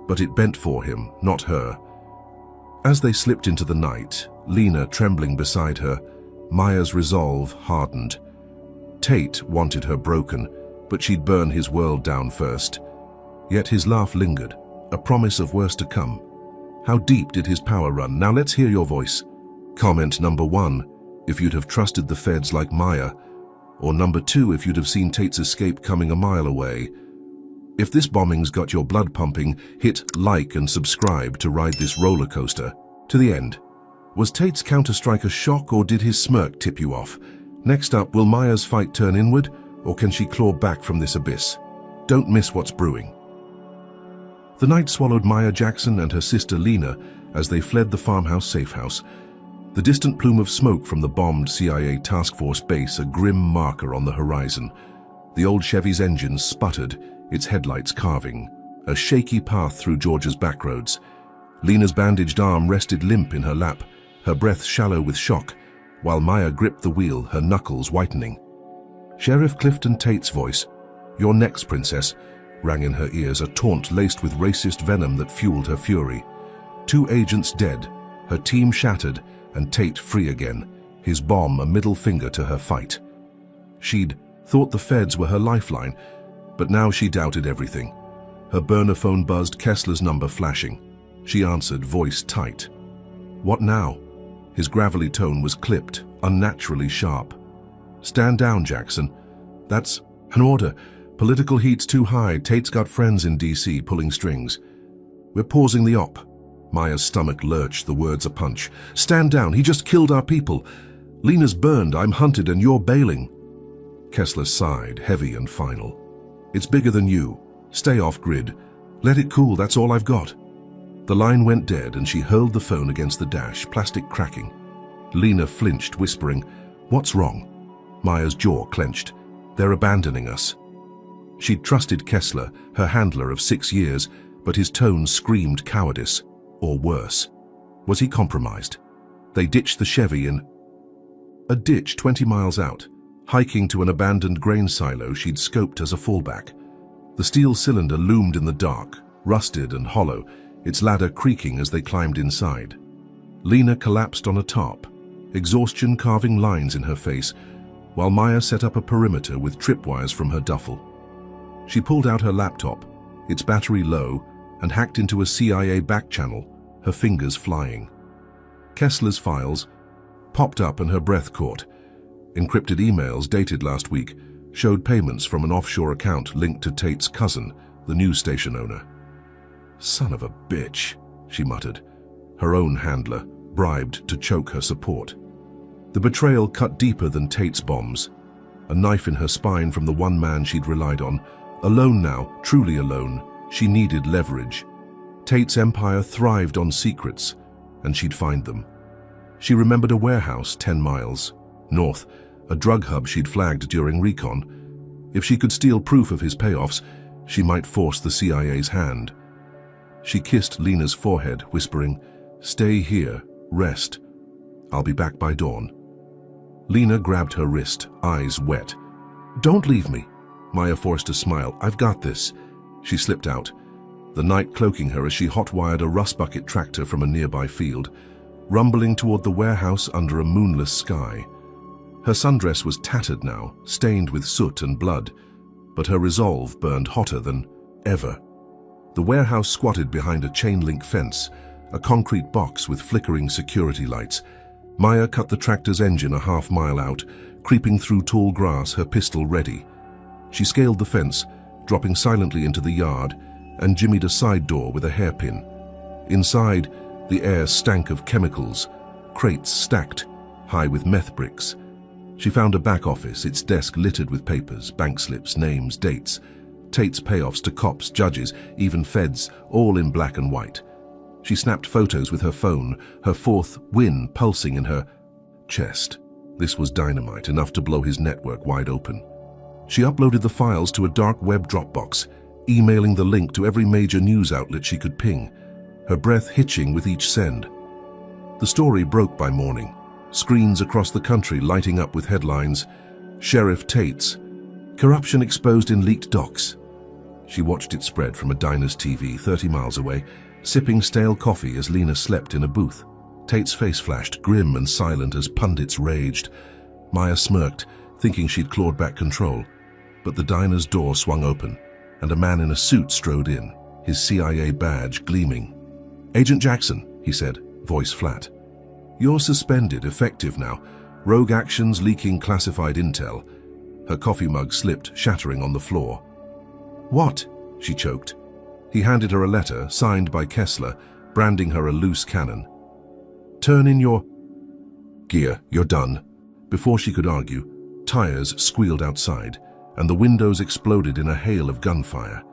but it bent for him, not her. As they slipped into the night, Lena trembling beside her, Maya's resolve hardened. Tate wanted her broken, but she'd burn his world down first. Yet his laugh lingered, a promise of worse to come. How deep did his power run? Now let's hear your voice. Comment number 1, if you'd have trusted the feds like Maya, or number 2, if you'd have seen Tate's escape coming a mile away. If this bombing's got your blood pumping, hit like and subscribe to ride this roller coaster to the end. Was Tate's counterstrike a shock, or did his smirk tip you off? Next up, will Maya's fight turn inward, or can she claw back from this abyss? Don't miss what's brewing. The night swallowed Maya Jackson and her sister Lena as they fled the farmhouse safe house. The distant plume of smoke from the bombed CIA task force base, a grim marker on the horizon. The old Chevy's engine sputtered, its headlights carving, a shaky path through Georgia's backroads. Lena's bandaged arm rested limp in her lap, her breath shallow with shock, while Maya gripped the wheel, her knuckles whitening. Sheriff Clifton Tate's voice, "You're next, princess," rang in her ears, a taunt laced with racist venom that fueled her fury. 2 agents dead, her team shattered, and Tate free again, his bomb a middle finger to her fight. She'd thought the feds were her lifeline, but now she doubted everything. Her burner phone buzzed, Kessler's number flashing. She answered, voice tight. What now? His gravelly tone was clipped, unnaturally sharp. Stand down, Jackson. That's an order. Political heat's too high. Tate's got friends in D.C. pulling strings. We're pausing the op. Maya's stomach lurched, the words a punch. Stand down, he just killed our people. Lena's burned, I'm hunted, and you're bailing. Kessler sighed, heavy and final. It's bigger than you. Stay off grid. Let it cool, that's all I've got. The line went dead and she hurled the phone against the dash, plastic cracking. Lena flinched, whispering, What's wrong? Maya's jaw clenched. They're abandoning us. She'd trusted Kessler, her handler of 6 years, but his tone screamed cowardice, or worse. Was he compromised? They ditched the Chevy in a ditch 20 miles out, hiking to an abandoned grain silo she'd scoped as a fallback. The steel cylinder loomed in the dark, rusted and hollow, its ladder creaking as they climbed inside. Lena collapsed on a tarp, exhaustion carving lines in her face, while Maya set up a perimeter with tripwires from her duffel. She pulled out her laptop, its battery low, and hacked into a CIA back channel, her fingers flying. Kessler's files popped up and her breath caught. Encrypted emails dated last week showed payments from an offshore account linked to Tate's cousin, the news station owner. Son of a bitch, she muttered, her own handler, bribed to choke her support. The betrayal cut deeper than Tate's bombs. A knife in her spine from the one man she'd relied on. Alone now, truly alone, she needed leverage. Tate's empire thrived on secrets, and she'd find them. She remembered a warehouse 10 miles north, a drug hub she'd flagged during recon. If she could steal proof of his payoffs, she might force the CIA's hand. She kissed Lena's forehead, whispering, Stay here, rest. I'll be back by dawn. Lena grabbed her wrist, eyes wet. Don't leave me. Maya forced a smile. I've got this. She slipped out, the night cloaking her as she hot-wired a rust bucket tractor from a nearby field, rumbling toward the warehouse under a moonless sky. Her sundress was tattered now, stained with soot and blood, but her resolve burned hotter than ever. The warehouse squatted behind a chain-link fence, a concrete box with flickering security lights. Maya cut the tractor's engine a half-mile out, creeping through tall grass, her pistol ready. She scaled the fence, dropping silently into the yard, and jimmied a side door with a hairpin. Inside, the air stank of chemicals, crates stacked, high with meth bricks. She found a back office, its desk littered with papers, bank slips, names, dates. Tate's payoffs to cops, judges, even feds, all in black and white. She snapped photos with her phone, her fourth win pulsing in her chest. This was dynamite, enough to blow his network wide open. She uploaded the files to a dark web Dropbox, emailing the link to every major news outlet she could ping, her breath hitching with each send. The story broke by morning, screens across the country lighting up with headlines, Sheriff Tate's corruption exposed in leaked docs. She watched it spread from a diner's TV 30 miles away, sipping stale coffee as Lena slept in a booth. Tate's face flashed, grim and silent as pundits raged. Maya smirked, thinking she'd clawed back control. But the diner's door swung open, and a man in a suit strode in, his CIA badge gleaming. Agent Jackson, he said, voice flat. You're suspended, effective now. Rogue actions leaking classified intel. Her coffee mug slipped, shattering on the floor. What? She choked. He handed her a letter, signed by Kessler, branding her a loose cannon. Turn in your gear, you're done. Before she could argue, tires squealed outside, and the windows exploded in a hail of gunfire.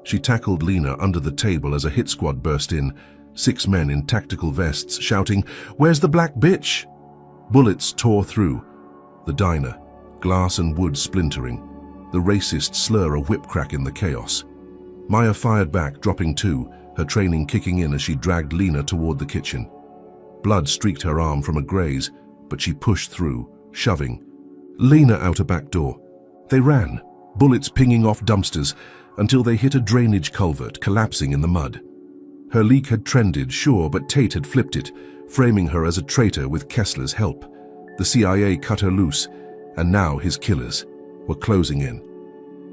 She tackled Lena under the table as a hit squad burst in, 6 men in tactical vests shouting, Where's the black bitch? Bullets tore through the diner, glass and wood splintering, the racist slur a whip crack in the chaos. Maya fired back, dropping 2, her training kicking in as she dragged Lena toward the kitchen. Blood streaked her arm from a graze, but she pushed through, shoving Lena out a back door. They ran, bullets pinging off dumpsters, until they hit a drainage culvert, collapsing in the mud. Her leak had trended, sure, but Tate had flipped it, framing her as a traitor with Kessler's help. The CIA cut her loose, and now his killers were closing in.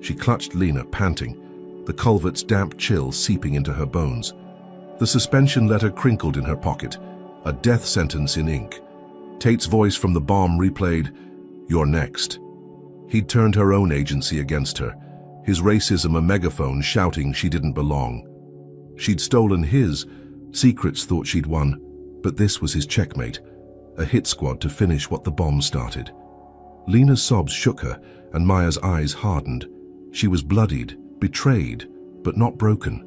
She clutched Lena, panting, the culvert's damp chill seeping into her bones. The suspension letter crinkled in her pocket, a death sentence in ink. Tate's voice from the bomb replayed, "You're next." He'd turned her own agency against her, his racism a megaphone shouting she didn't belong. She'd stolen his, secrets thought she'd won, but this was his checkmate, a hit squad to finish what the bomb started. Lena's sobs shook her, and Maya's eyes hardened. She was bloodied, betrayed, but not broken.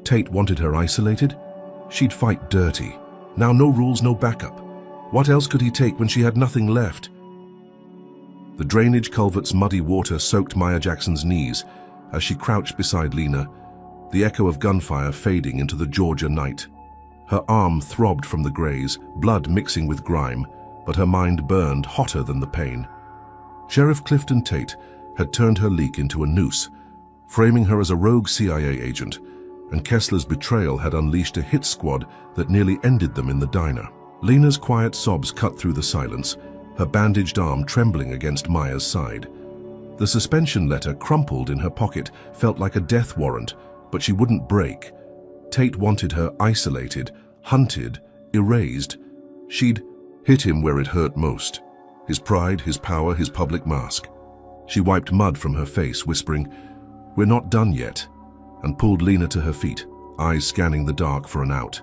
Tate wanted her isolated? She'd fight dirty. Now no rules, no backup. What else could he take when she had nothing left? The drainage culvert's muddy water soaked Maya Jackson's knees as she crouched beside Lena, the echo of gunfire fading into the Georgia night. Her arm throbbed from the graze, blood mixing with grime, but her mind burned hotter than the pain. Sheriff Clifton Tate had turned her leak into a noose, framing her as a rogue CIA agent, and Kessler's betrayal had unleashed a hit squad that nearly ended them in the diner. Lena's quiet sobs cut through the silence, her bandaged arm trembling against Maya's side. The suspension letter crumpled in her pocket felt like a death warrant, but she wouldn't break. Tate wanted her isolated, hunted, erased. She'd hit him where it hurt most. His pride, his power, his public mask. She wiped mud from her face, whispering, "We're not done yet," and pulled Lena to her feet, eyes scanning the dark for an out.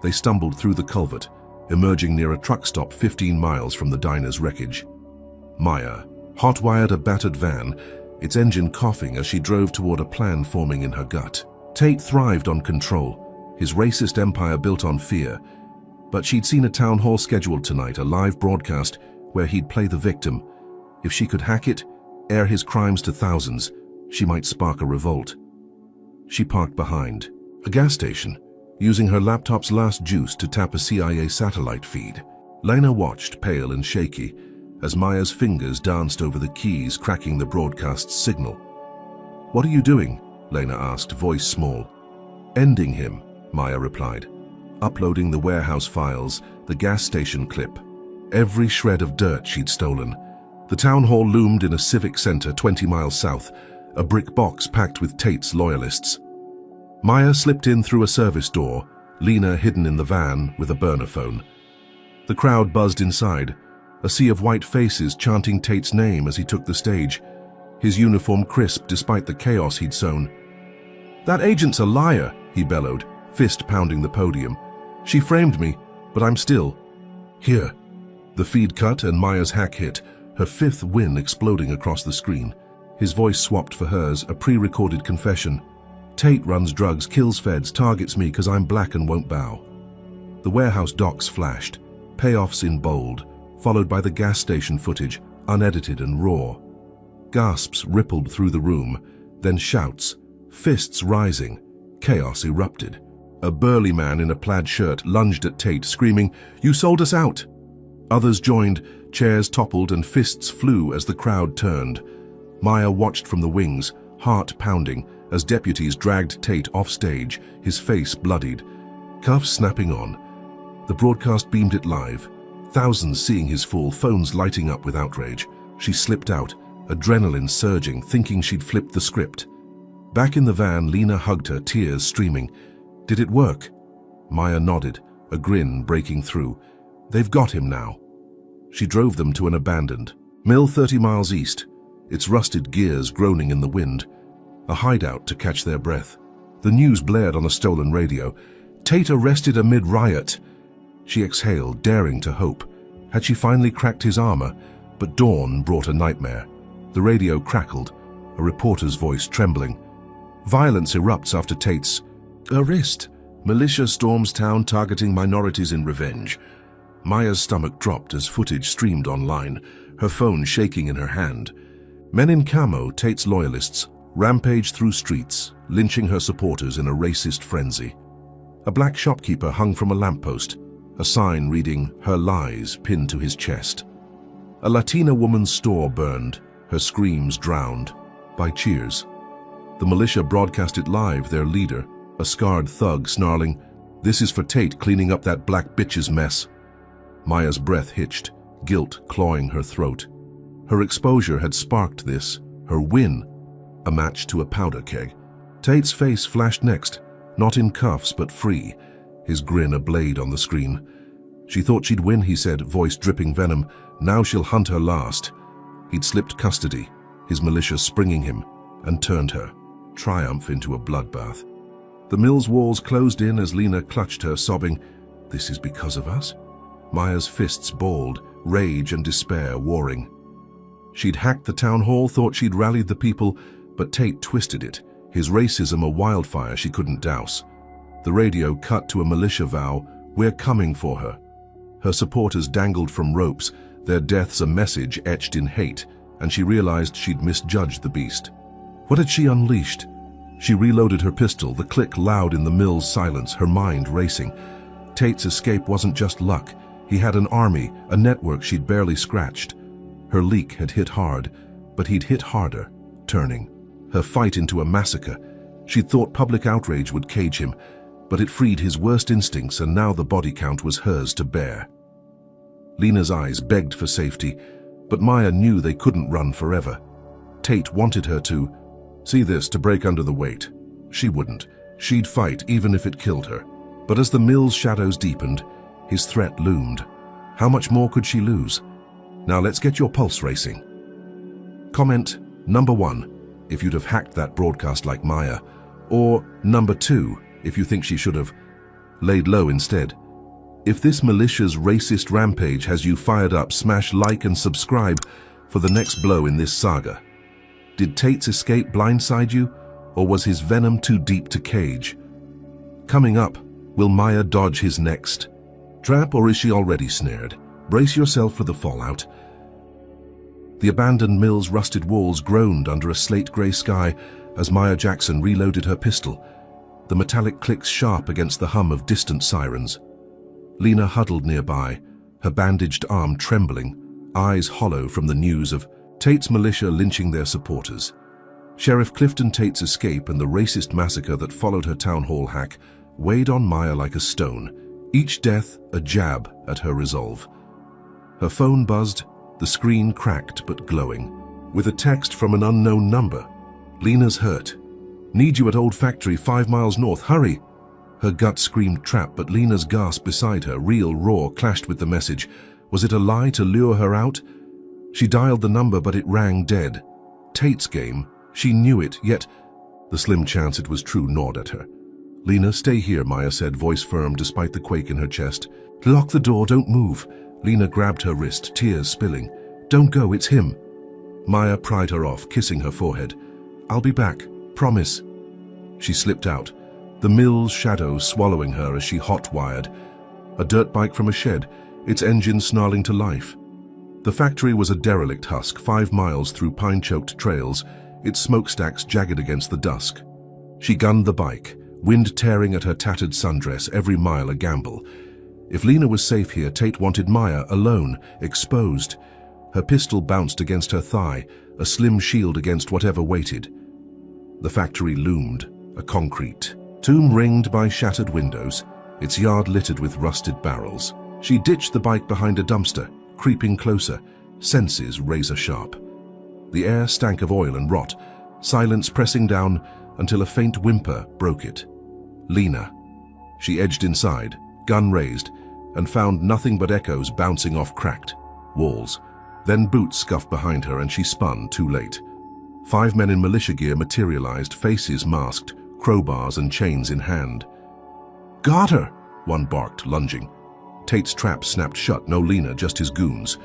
They stumbled through the culvert, emerging near a truck stop 15 miles from the diner's wreckage. Maya hot-wired a battered van, its engine coughing as she drove toward a plan forming in her gut. Tate thrived on control, his racist empire built on fear, but she'd seen a town hall scheduled tonight, a live broadcast where he'd play the victim. If she could hack it, air his crimes to thousands, she might spark a revolt. She parked behind a gas station, using her laptop's last juice to tap a CIA satellite feed. Lena watched, pale and shaky, as Maya's fingers danced over the keys, cracking the broadcast's signal. "What are you doing?" Lena asked, voice small. "Ending him," Maya replied, uploading the warehouse files, the gas station clip, every shred of dirt she'd stolen. The town hall loomed in a civic center 20 miles south, a brick box packed with Tate's loyalists. Maya slipped in through a service door, Lena hidden in the van with a burner phone. The crowd buzzed inside, a sea of white faces chanting Tate's name as he took the stage, his uniform crisp despite the chaos he'd sown. "That agent's a liar," he bellowed, fist pounding the podium. "She framed me, but I'm still here." The feed cut and Maya's hack hit, her fifth win exploding across the screen. His voice swapped for hers, a pre-recorded confession. "Tate runs drugs, kills feds, targets me because I'm black and won't bow." The warehouse docs flashed, payoffs in bold, followed by the gas station footage, unedited and raw. Gasps rippled through the room, then shouts, fists rising. Chaos erupted. A burly man in a plaid shirt lunged at Tate, screaming, "You sold us out!" Others joined, chairs toppled and fists flew as the crowd turned. Maya watched from the wings, heart pounding, as deputies dragged Tate off stage, his face bloodied, cuffs snapping on. The broadcast beamed it live, thousands seeing his fall, phones lighting up with outrage. She slipped out, adrenaline surging, thinking she'd flipped the script. Back in the van, Lena hugged her, tears streaming. "Did it work?" Maya nodded, a grin breaking through. "They've got him now." She drove them to an abandoned mill 30 miles east, its rusted gears groaning in the wind, a hideout to catch their breath. The news blared on a stolen radio. "Tate arrested amid riot." She exhaled, daring to hope. Had she finally cracked his armor? But dawn brought a nightmare. The radio crackled, a reporter's voice trembling. "Violence erupts after Tate's arrest. Militia storms town targeting minorities in revenge." Maya's stomach dropped as footage streamed online, her phone shaking in her hand. Men in camo, Tate's loyalists, rampaged through streets, lynching her supporters in a racist frenzy. A black shopkeeper hung from a lamppost, a sign reading, "Her lies," pinned to his chest. A Latina woman's store burned, her screams drowned by cheers. The militia broadcast it live, their leader, a scarred thug snarling, "This is for Tate cleaning up that black bitch's mess." Maya's breath hitched, guilt clawing her throat. Her exposure had sparked this, her win, a match to a powder keg. Tate's face flashed next, not in cuffs but free, his grin a blade on the screen. "She thought she'd win," he said, voice dripping venom. "Now she'll hunt her last." He'd slipped custody, his militia springing him, and turned her, triumph, into a bloodbath. The mill's walls closed in as Lena clutched her, sobbing, "This is because of us?" Maya's fists balled, rage and despair warring. She'd hacked the town hall, thought she'd rallied the people, but Tate twisted it, his racism a wildfire she couldn't douse. The radio cut to a militia vow, "We're coming for her." Her supporters dangled from ropes, their deaths a message etched in hate, and she realized she'd misjudged the beast. What had she unleashed? She reloaded her pistol, the click loud in the mill's silence, her mind racing. Tate's escape wasn't just luck. He had an army, a network she'd barely scratched. Her leak had hit hard, but he'd hit harder, turning her fight into a massacre. She'd thought public outrage would cage him, but it freed his worst instincts, and now the body count was hers to bear. Lena's eyes begged for safety, but Maya knew they couldn't run forever. Tate wanted her to see this, to break under the weight. She wouldn't. She'd fight even if it killed her. But as the mill's shadows deepened, his threat loomed. How much more could she lose? Now let's get your pulse racing. Comment number 1, if you'd have hacked that broadcast like Maya, or number 2, if you think she should have laid low instead. If this militia's racist rampage has you fired up, smash like and subscribe for the next blow in this saga. Did Tate's escape blindside you, or was his venom too deep to cage? Coming up, will Maya dodge his next trap, or is she already snared? Brace yourself for the fallout. The abandoned mill's rusted walls groaned under a slate-grey sky as Maya Jackson reloaded her pistol, the metallic clicks sharp against the hum of distant sirens. Lena huddled nearby, her bandaged arm trembling, eyes hollow from the news of Tate's militia lynching their supporters. Sheriff Clifton Tate's escape and the racist massacre that followed her town hall hack weighed on Maya like a stone, each death a jab at her resolve. Her phone buzzed, the screen cracked but glowing, with a text from an unknown number. "Lena's hurt. Need you at old factory 5 miles north. Hurry!" Her gut screamed trap, but Lena's gasp beside her, real raw, clashed with the message. Was it a lie to lure her out? She dialed the number, but it rang dead. Tate's game. She knew it, yet the slim chance it was true gnawed at her. "Lena, stay here," Maya said, voice firm despite the quake in her chest. "Lock the door, don't move." Lena grabbed her wrist, tears spilling. "Don't go, it's him." Maya pried her off, kissing her forehead. "I'll be back, promise." She slipped out, the mill's shadow swallowing her as she hot-wired. A dirt bike from a shed, its engine snarling to life. The factory was a derelict husk, 5 miles through pine-choked trails, its smokestacks jagged against the dusk. She gunned the bike, wind tearing at her tattered sundress, every mile a gamble. If Lena was safe here, Tate wanted Maya alone, exposed. Her pistol bounced against her thigh, a slim shield against whatever waited. The factory loomed, a concrete tomb ringed by shattered windows, its yard littered with rusted barrels. She ditched the bike behind a dumpster, creeping closer, senses razor-sharp. The air stank of oil and rot, silence pressing down until a faint whimper broke it. Lena. She edged inside, gun raised, and found nothing but echoes bouncing off cracked walls. Then boots scuffed behind her and she spun, too late. 5 men in militia gear materialized, faces masked, crowbars and chains in hand. "Got her!" one barked, lunging. Tate's trap snapped shut, no Lena, just his goons.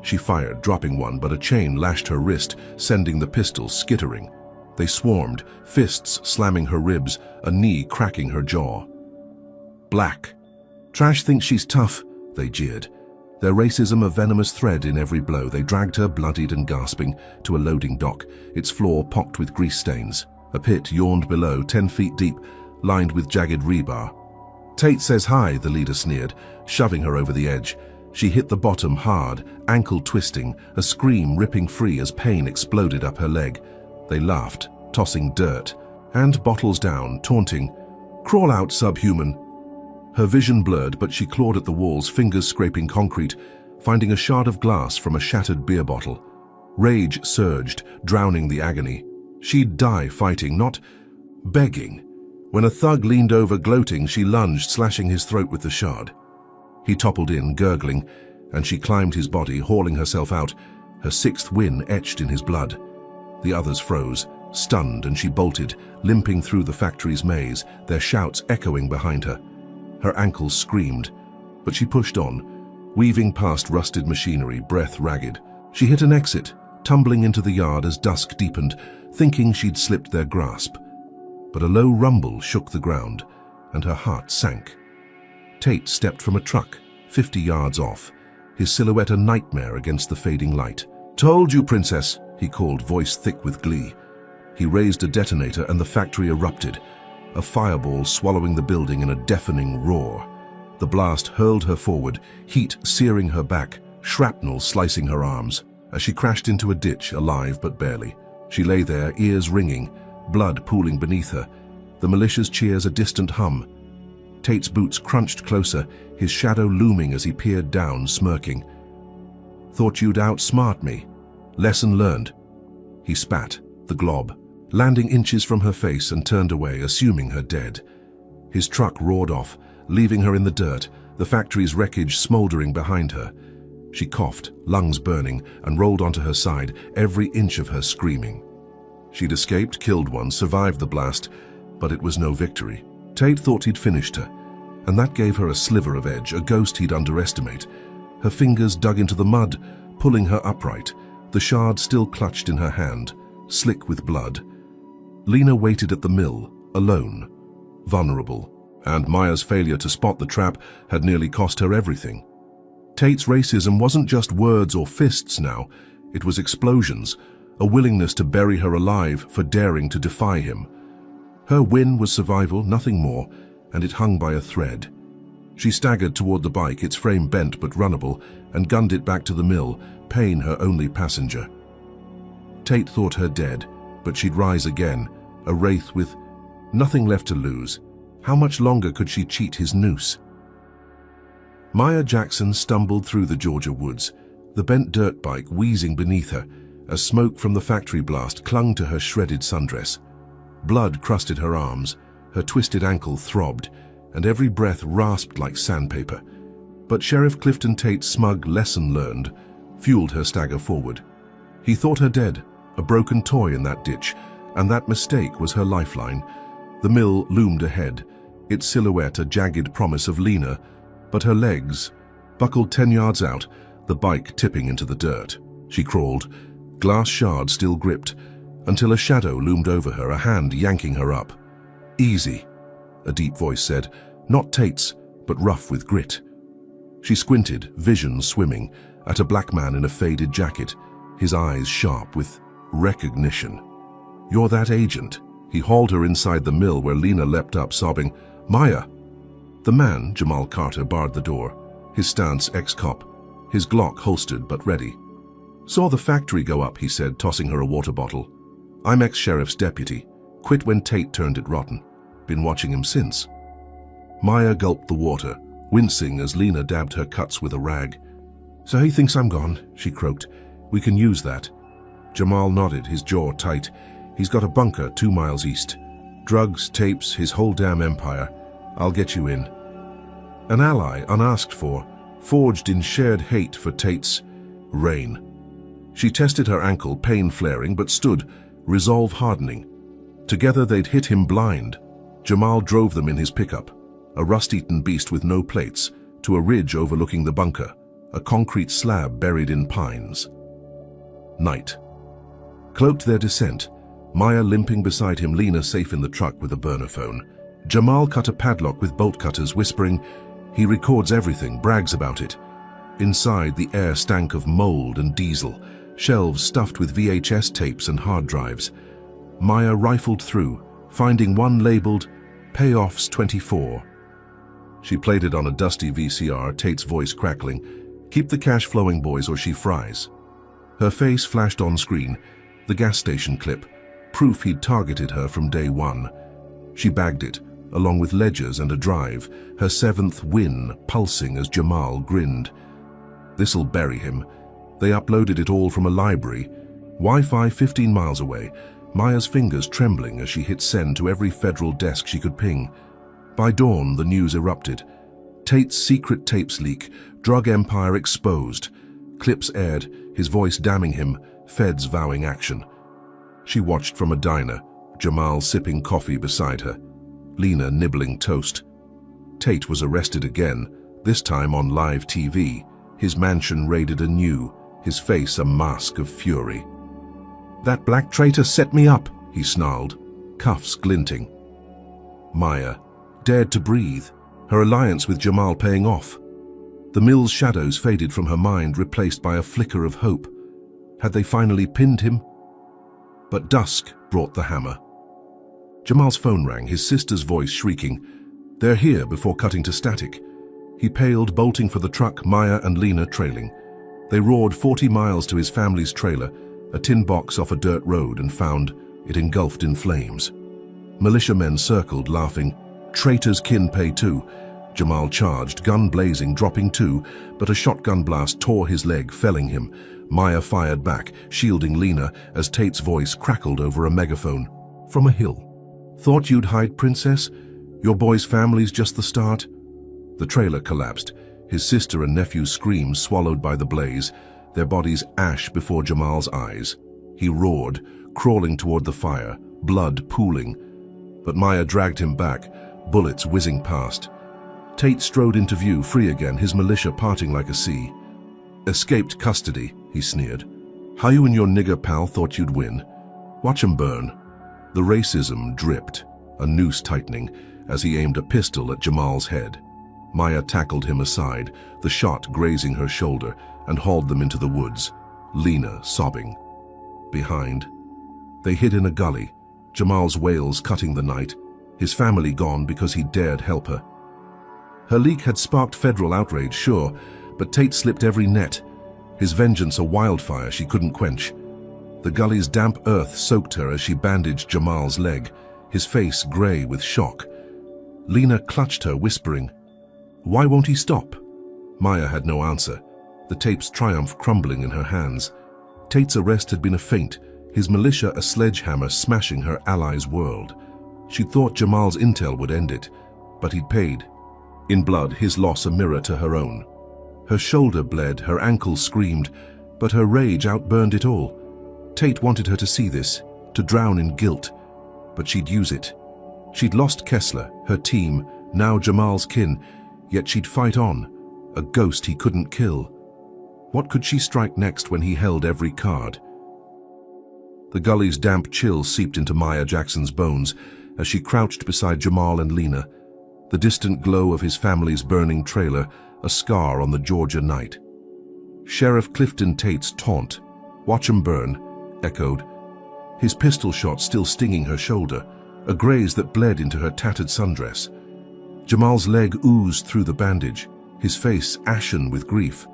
She fired, dropping one, but a chain lashed her wrist, sending the pistol skittering. They swarmed, fists slamming her ribs, a knee cracking her jaw. "Black. Trash thinks she's tough," they jeered. Their racism a venomous thread in every blow. They dragged her, bloodied and gasping, to a loading dock, its floor pocked with grease stains. A pit yawned below, 10 feet deep, lined with jagged rebar. "Tate says hi," the leader sneered, shoving her over the edge. She hit the bottom hard, ankle twisting, a scream ripping free as pain exploded up her leg. They laughed, tossing dirt, and bottles down, taunting. Crawl out, subhuman. Her vision blurred, but she clawed at the walls, fingers scraping concrete, finding a shard of glass from a shattered beer bottle. Rage surged, drowning the agony. She'd die fighting, not begging. When a thug leaned over, gloating, she lunged, slashing his throat with the shard. He toppled in, gurgling, and she climbed his body, hauling herself out, her sixth win etched in his blood. The others froze, stunned, and she bolted, limping through the factory's maze, their shouts echoing behind her. Her ankles screamed, but she pushed on, weaving past rusted machinery, breath ragged. She hit an exit, tumbling into the yard as dusk deepened, thinking she'd slipped their grasp. But a low rumble shook the ground, and her heart sank. Tate stepped from a truck, 50 yards off, his silhouette a nightmare against the fading light. "Told you, princess," he called, voice thick with glee. He raised a detonator and the factory erupted, a fireball swallowing the building in a deafening roar. The blast hurled her forward, heat searing her back, shrapnel slicing her arms. As she crashed into a ditch, alive but barely. She lay there, ears ringing, blood pooling beneath her, the militia's cheers a distant hum. Tate's boots crunched closer, his shadow looming as he peered down, smirking. "Thought you'd outsmart me. Lesson learned." He spat, the glob, landing inches from her face, and turned away, assuming her dead. His truck roared off, leaving her in the dirt, the factory's wreckage smoldering behind her. She coughed, lungs burning, and rolled onto her side, every inch of her screaming. She'd escaped, killed one, survived the blast, but it was no victory. Tate thought he'd finished her, and that gave her a sliver of edge, a ghost he'd underestimate. Her fingers dug into the mud, pulling her upright, the shard still clutched in her hand, slick with blood. Lena waited at the mill, alone, vulnerable, and Maya's failure to spot the trap had nearly cost her everything. Tate's racism wasn't just words or fists now, it was explosions, a willingness to bury her alive for daring to defy him. Her win was survival, nothing more, and it hung by a thread. She staggered toward the bike, its frame bent but runnable, and gunned it back to the mill, Payne her only passenger. Tate thought her dead, but she'd rise again, a wraith with nothing left to lose. How much longer could she cheat his noose? Maya Jackson stumbled through the Georgia woods, the bent dirt bike wheezing beneath her, as smoke from the factory blast clung to her shredded sundress. Blood crusted her arms, her twisted ankle throbbed, and every breath rasped like sandpaper. But Sheriff Clifton Tate's smug lesson learned fueled her stagger forward. He thought her dead, a broken toy in that ditch, and that mistake was her lifeline. The mill loomed ahead, its silhouette a jagged promise of Lena, but her legs buckled 10 yards out, the bike tipping into the dirt. She crawled, glass shard still gripped, until a shadow loomed over her, a hand yanking her up. "Easy," a deep voice said, not Tate's, but rough with grit. She squinted, vision swimming, at a black man in a faded jacket, his eyes sharp with recognition. "You're that agent." He hauled her inside the mill where Lena leapt up, sobbing, "Maya!" The man, Jamal Carter, barred the door, his stance ex-cop, his Glock holstered but ready. "Saw the factory go up," he said, tossing her a water bottle. "I'm ex-sheriff's deputy. Quit when Tate turned it rotten. Been watching him since." Maya gulped the water, wincing as Lena dabbed her cuts with a rag. "So he thinks I'm gone," she croaked. "We can use that." Jamal nodded, his jaw tight. "He's got a bunker 2 miles east. Drugs, tapes, his whole damn empire. I'll get you in." An ally, unasked for, forged in shared hate for Tate's reign. She tested her ankle, pain flaring, but stood, resolve hardening. Together they'd hit him blind. Jamal drove them in his pickup, a rust-eaten beast with no plates, to a ridge overlooking the bunker, a concrete slab buried in pines. Night cloaked their descent, Maya limping beside him, Lena safe in the truck with a burner phone. Jamal cut a padlock with bolt cutters, whispering, "He records everything, brags about it." Inside, the air stank of mold and diesel, shelves stuffed with VHS tapes and hard drives. Maya rifled through, finding one labeled Payoffs 24. She played it on a dusty VCR, Tate's voice crackling, "Keep the cash flowing, boys, or she fries." Her face flashed on screen, the gas station clip, proof he'd targeted her from day one. She bagged it, along with ledgers and a drive, her 7th win pulsing as Jamal grinned. This'll bury him. They uploaded it all from a library. Wi-Fi 15 miles away, Maya's fingers trembling as she hit send to every federal desk she could ping. By dawn, the news erupted. Tate's secret tapes leak, drug empire exposed. Clips aired, his voice damning him, feds vowing action. She watched from a diner, Jamal sipping coffee beside her, Lena nibbling toast. Tate was arrested again, this time on live TV, his mansion raided anew, his face a mask of fury. "That black traitor set me up," he snarled, cuffs glinting. Maya dared to breathe, her alliance with Jamal paying off. The mill's shadows faded from her mind, replaced by a flicker of hope. Had they finally pinned him? But dusk brought the hammer. Jamal's phone rang, his sister's voice shrieking, "They're here," before cutting to static. He paled, bolting for the truck, Maya and Lena trailing. They roared 40 miles to his family's trailer, a tin box off a dirt road, and found it engulfed in flames. Militiamen circled, laughing. "Traitors kin pay too." Jamal charged, gun blazing, dropping two, but a shotgun blast tore his leg, felling him. Maya fired back, shielding Lena as Tate's voice crackled over a megaphone. From a hill. "Thought you'd hide, princess? Your boy's family's just the start." The trailer collapsed, his sister and nephew's screams swallowed by the blaze, their bodies ash before Jamal's eyes. He roared, crawling toward the fire, blood pooling. But Maya dragged him back, bullets whizzing past. Tate strode into view, free again, his militia parting like a sea. "Escaped custody," he sneered. "How you and your nigger pal thought you'd win? Watch 'em burn." The racism dripped, a noose tightening, as he aimed a pistol at Jamal's head. Maya tackled him aside, the shot grazing her shoulder, and hauled them into the woods, Lena sobbing. Behind, they hid in a gully, Jamal's wails cutting the night, his family gone because he dared help her. Her leak had sparked federal outrage, sure, but Tate slipped every net, his vengeance a wildfire she couldn't quench. The gully's damp earth soaked her as she bandaged Jamal's leg, his face gray with shock. Lena clutched her, whispering, "Why won't he stop?" Maya had no answer, the tape's triumph crumbling in her hands. Tate's arrest had been a feint, his militia a sledgehammer smashing her allies' world. She'd thought Jamal's intel would end it, but he'd paid. In blood, his loss a mirror to her own. Her shoulder bled, her ankle screamed, but her rage outburned it all. Tate wanted her to see this, to drown in guilt, but she'd use it. She'd lost Kessler, her team, now Jamal's kin, yet she'd fight on, a ghost he couldn't kill. What could she strike next when he held every card? The gully's damp chill seeped into Maya Jackson's bones as she crouched beside Jamal and Lena, the distant glow of his family's burning trailer a scar on the Georgia night. Sheriff Clifton Tate's taunt, "Watch 'em burn," echoed, his pistol shot still stinging her shoulder, a graze that bled into her tattered sundress. Jamal's leg oozed through the bandage, his face ashen with grief,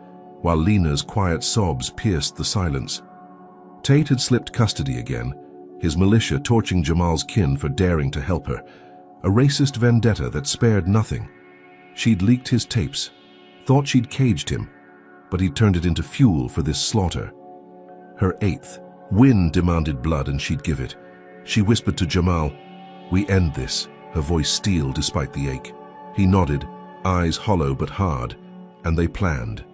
while Lena's quiet sobs pierced the silence. Tate had slipped custody again, his militia torching Jamal's kin for daring to help her, a racist vendetta that spared nothing. She'd leaked his tapes, thought she'd caged him, but he'd turned it into fuel for this slaughter. Her 8th win demanded blood, and she'd give it. She whispered to Jamal, "We end this," her voice steel despite the ache. He nodded, eyes hollow but hard, and they planned.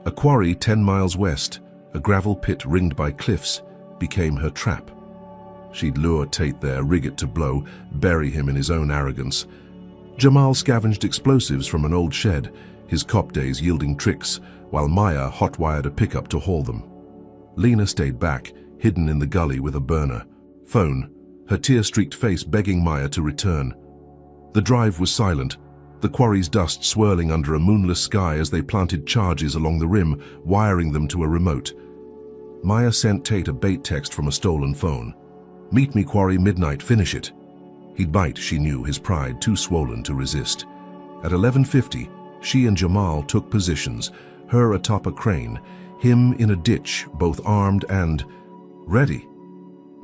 A quarry 10 miles west, a gravel pit ringed by cliffs, became her trap. She'd lure Tate there, rig it to blow, bury him in his own arrogance. Jamal scavenged explosives from an old shed, his cop days yielding tricks, while Maya hot-wired a pickup to haul them. Lena stayed back, hidden in the gully with a burner. Phone, her tear-streaked face begging Maya to return. The drive was silent, the quarry's dust swirling under a moonless sky as they planted charges along the rim, wiring them to a remote. Maya sent Tate a bait text from a stolen phone. "Meet me, quarry, midnight, finish it." He'd bite, she knew, his pride too swollen to resist. At 11:50, she and Jamal took positions, her atop a crane, him in a ditch, both armed and ready.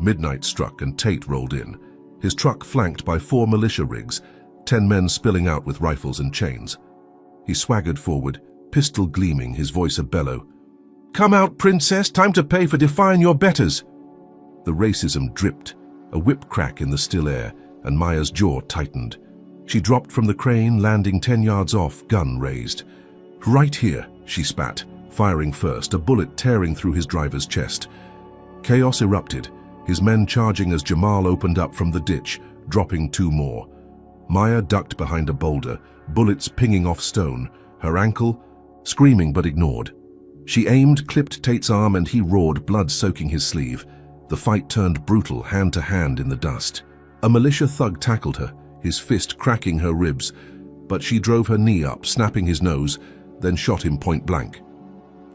Midnight struck and Tate rolled in, his truck flanked by 4 militia rigs, 10 men spilling out with rifles and chains. He swaggered forward, pistol gleaming, his voice a bellow. "Come out, princess, time to pay for defying your betters." The racism dripped, a whip crack in the still air, and Maya's jaw tightened. She dropped from the crane, landing 10 yards off, gun raised. "Right here," she spat, firing first, a bullet tearing through his driver's chest. Chaos erupted, his men charging as Jamal opened up from the ditch, dropping 2 more. Maya ducked behind a boulder, bullets pinging off stone, her ankle, screaming but ignored. She aimed, clipped Tate's arm, and he roared, blood soaking his sleeve. The fight turned brutal, hand to hand in the dust. A militia thug tackled her, his fist cracking her ribs, but she drove her knee up, snapping his nose, then shot him point blank.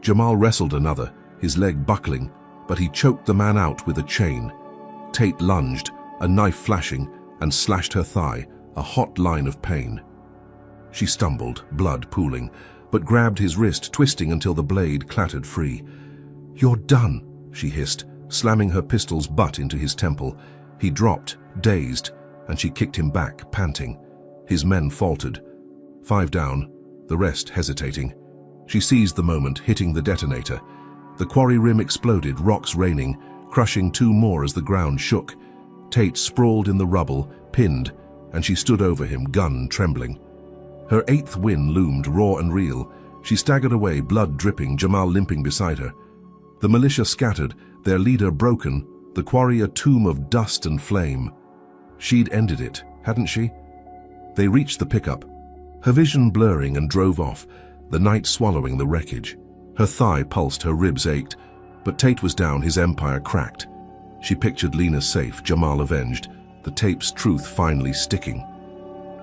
Jamal wrestled another, his leg buckling, but he choked the man out with a chain. Tate lunged, a knife flashing, and slashed her thigh, a hot line of pain. She stumbled, blood pooling, but grabbed his wrist, twisting until the blade clattered free. "You're done," she hissed, slamming her pistol's butt into his temple. He dropped, dazed, and she kicked him back, panting. His men faltered. 5 down, the rest hesitating. She seized the moment, hitting the detonator. The quarry rim exploded, rocks raining, crushing 2 more as the ground shook. Tate sprawled in the rubble, pinned, and she stood over him, gun trembling. Her 8th win loomed, raw and real. She staggered away, blood dripping, Jamal limping beside her. The militia scattered, their leader broken, the quarry a tomb of dust and flame. She'd ended it, hadn't she? They reached the pickup, her vision blurring, and drove off, the night swallowing the wreckage. Her thigh pulsed, her ribs ached, but Tate was down, his empire cracked. She pictured Lena safe, Jamal avenged, the tape's truth finally sticking.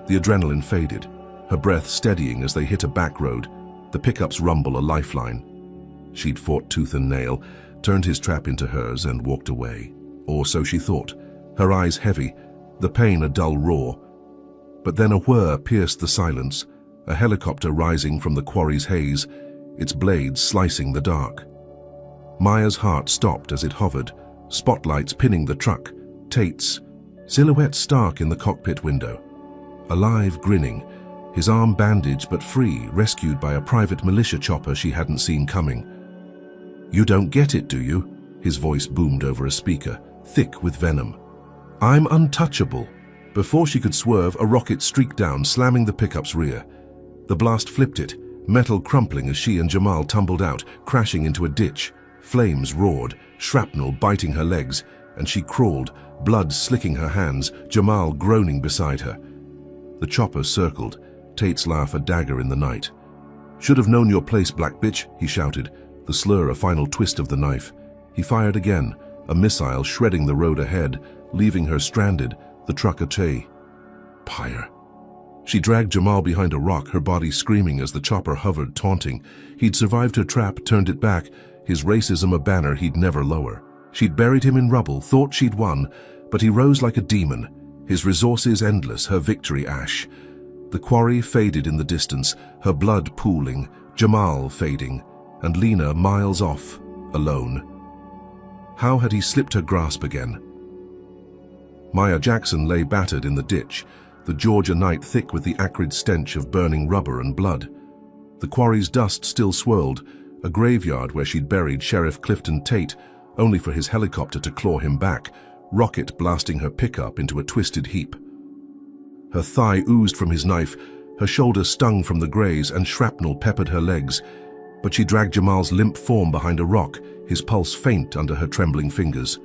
The adrenaline faded, her breath steadying as they hit a back road, the pickup's rumble a lifeline. She'd fought tooth and nail, turned his trap into hers, and walked away. Or so she thought, her eyes heavy, the pain a dull roar. But then a whir pierced the silence, a helicopter rising from the quarry's haze, its blades slicing the dark. Maya's heart stopped as it hovered, spotlights pinning the truck, Tate's silhouette stark in the cockpit window. Alive, grinning, his arm bandaged but free, rescued by a private militia chopper she hadn't seen coming. "You don't get it, do you?" His voice boomed over a speaker, thick with venom. "I'm untouchable." Before she could swerve, a rocket streaked down, slamming the pickup's rear. The blast flipped it, metal crumpling as she and Jamal tumbled out, crashing into a ditch. Flames roared, shrapnel biting her legs, and she crawled, blood slicking her hands, Jamal groaning beside her. The chopper circled, Tate's laugh a dagger in the night. "Should have known your place, black bitch," he shouted, the slur a final twist of the knife. He fired again, a missile shredding the road ahead, leaving her stranded, the truck a pyre. She dragged Jamal behind a rock, her body screaming as the chopper hovered, taunting. He'd survived her trap, turned it back, his racism a banner he'd never lower. She'd buried him in rubble, thought she'd won, but he rose like a demon, his resources endless, her victory ash. The quarry faded in the distance, her blood pooling, Jamal fading, and Lena miles off, alone. How had he slipped her grasp again? Maya Jackson lay battered in the ditch, the Georgia night thick with the acrid stench of burning rubber and blood. The quarry's dust still swirled, a graveyard where she'd buried Sheriff Clifton Tate, only for his helicopter to claw him back, rocket blasting her pickup into a twisted heap. Her thigh oozed from his knife, her shoulder stung from the graze, and shrapnel peppered her legs. But she dragged Jamal's limp form behind a rock, his pulse faint under her trembling fingers.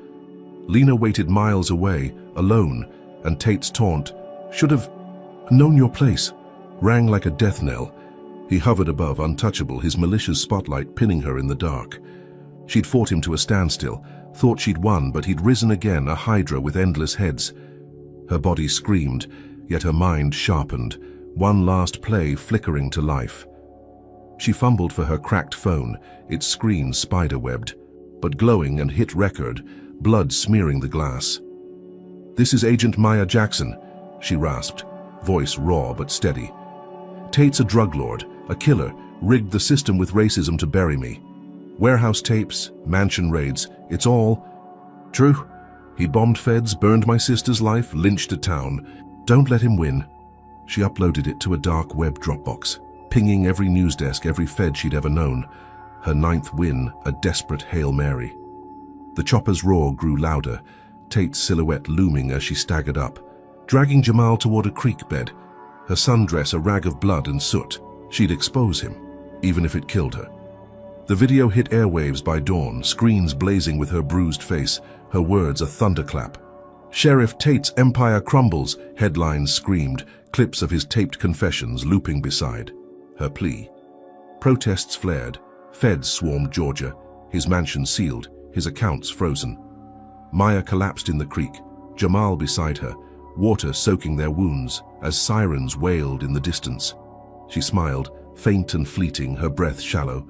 Lena waited miles away, alone, and Tate's taunt, "Should have known your place," rang like a death knell. He hovered above, untouchable, his malicious spotlight pinning her in the dark. She'd fought him to a standstill, thought she'd won, but he'd risen again, a hydra with endless heads. Her body screamed, yet her mind sharpened, one last play flickering to life. She fumbled for her cracked phone, its screen spider-webbed, but glowing and hit record, blood smearing the glass. "This is Agent Maya Jackson," she rasped, voice raw but steady. "Tate's a drug lord, a killer, rigged the system with racism to bury me. Warehouse tapes, mansion raids, it's all true." He bombed feds, burned my sister's life, lynched a town. Don't let him win. She uploaded it to a dark web Dropbox, pinging every news desk, every fed she'd ever known. Her 9th win, a desperate Hail Mary. The chopper's roar grew louder, Tate's silhouette looming as she staggered up, dragging Jamal toward a creek bed, her sundress a rag of blood and soot. She'd expose him, even if it killed her. The video hit airwaves by dawn, screens blazing with her bruised face, her words a thunderclap. Sheriff Tate's empire crumbles, headlines screamed, clips of his taped confessions looping beside her plea. Protests flared, feds swarmed Georgia, his mansion sealed, his accounts frozen. Maya collapsed in the creek, Jamal beside her, water soaking their wounds as sirens wailed in the distance. She smiled, faint and fleeting, her breath shallow.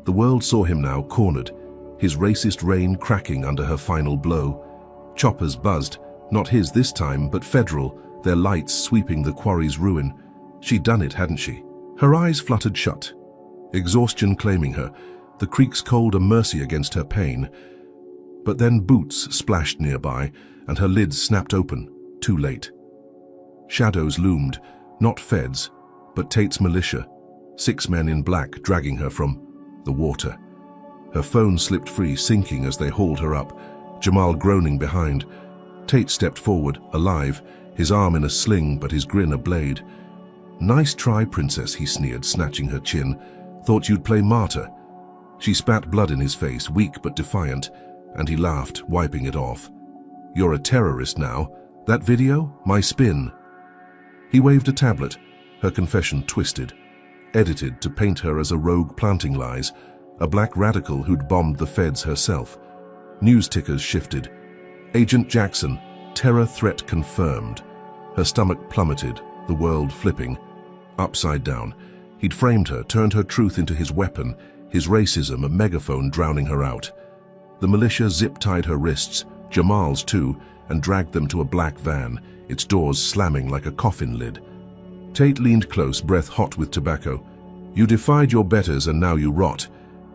The world saw him now, cornered, his racist reign cracking under her final blow. Choppers buzzed, not his this time, but federal, their lights sweeping the quarry's ruin. She'd done it, hadn't she? Her eyes fluttered shut, exhaustion claiming her, the creek's cold a mercy against her pain. But then boots splashed nearby, and her lids snapped open, too late. Shadows loomed, not feds, but Tate's militia, 6 men in black dragging her from the water. Her phone slipped free, sinking as they hauled her up, Jamal groaning behind. Tate stepped forward, alive, his arm in a sling but his grin a blade. "Nice try, princess," he sneered, snatching her chin. "Thought you'd play martyr." She spat blood in his face, weak but defiant, and he laughed, wiping it off. "You're a terrorist now. That video? My spin." He waved a tablet, her confession twisted, edited to paint her as a rogue planting lies, a black radical who'd bombed the feds herself. News tickers shifted. Agent Jackson, terror threat confirmed. Her stomach plummeted, the world flipping. Upside down. He'd framed her, turned her truth into his weapon, his racism a megaphone drowning her out. The militia zip-tied her wrists, Jamal's too, and dragged them to a black van, its doors slamming like a coffin lid. Tate leaned close, breath hot with tobacco. "You defied your betters and now you rot."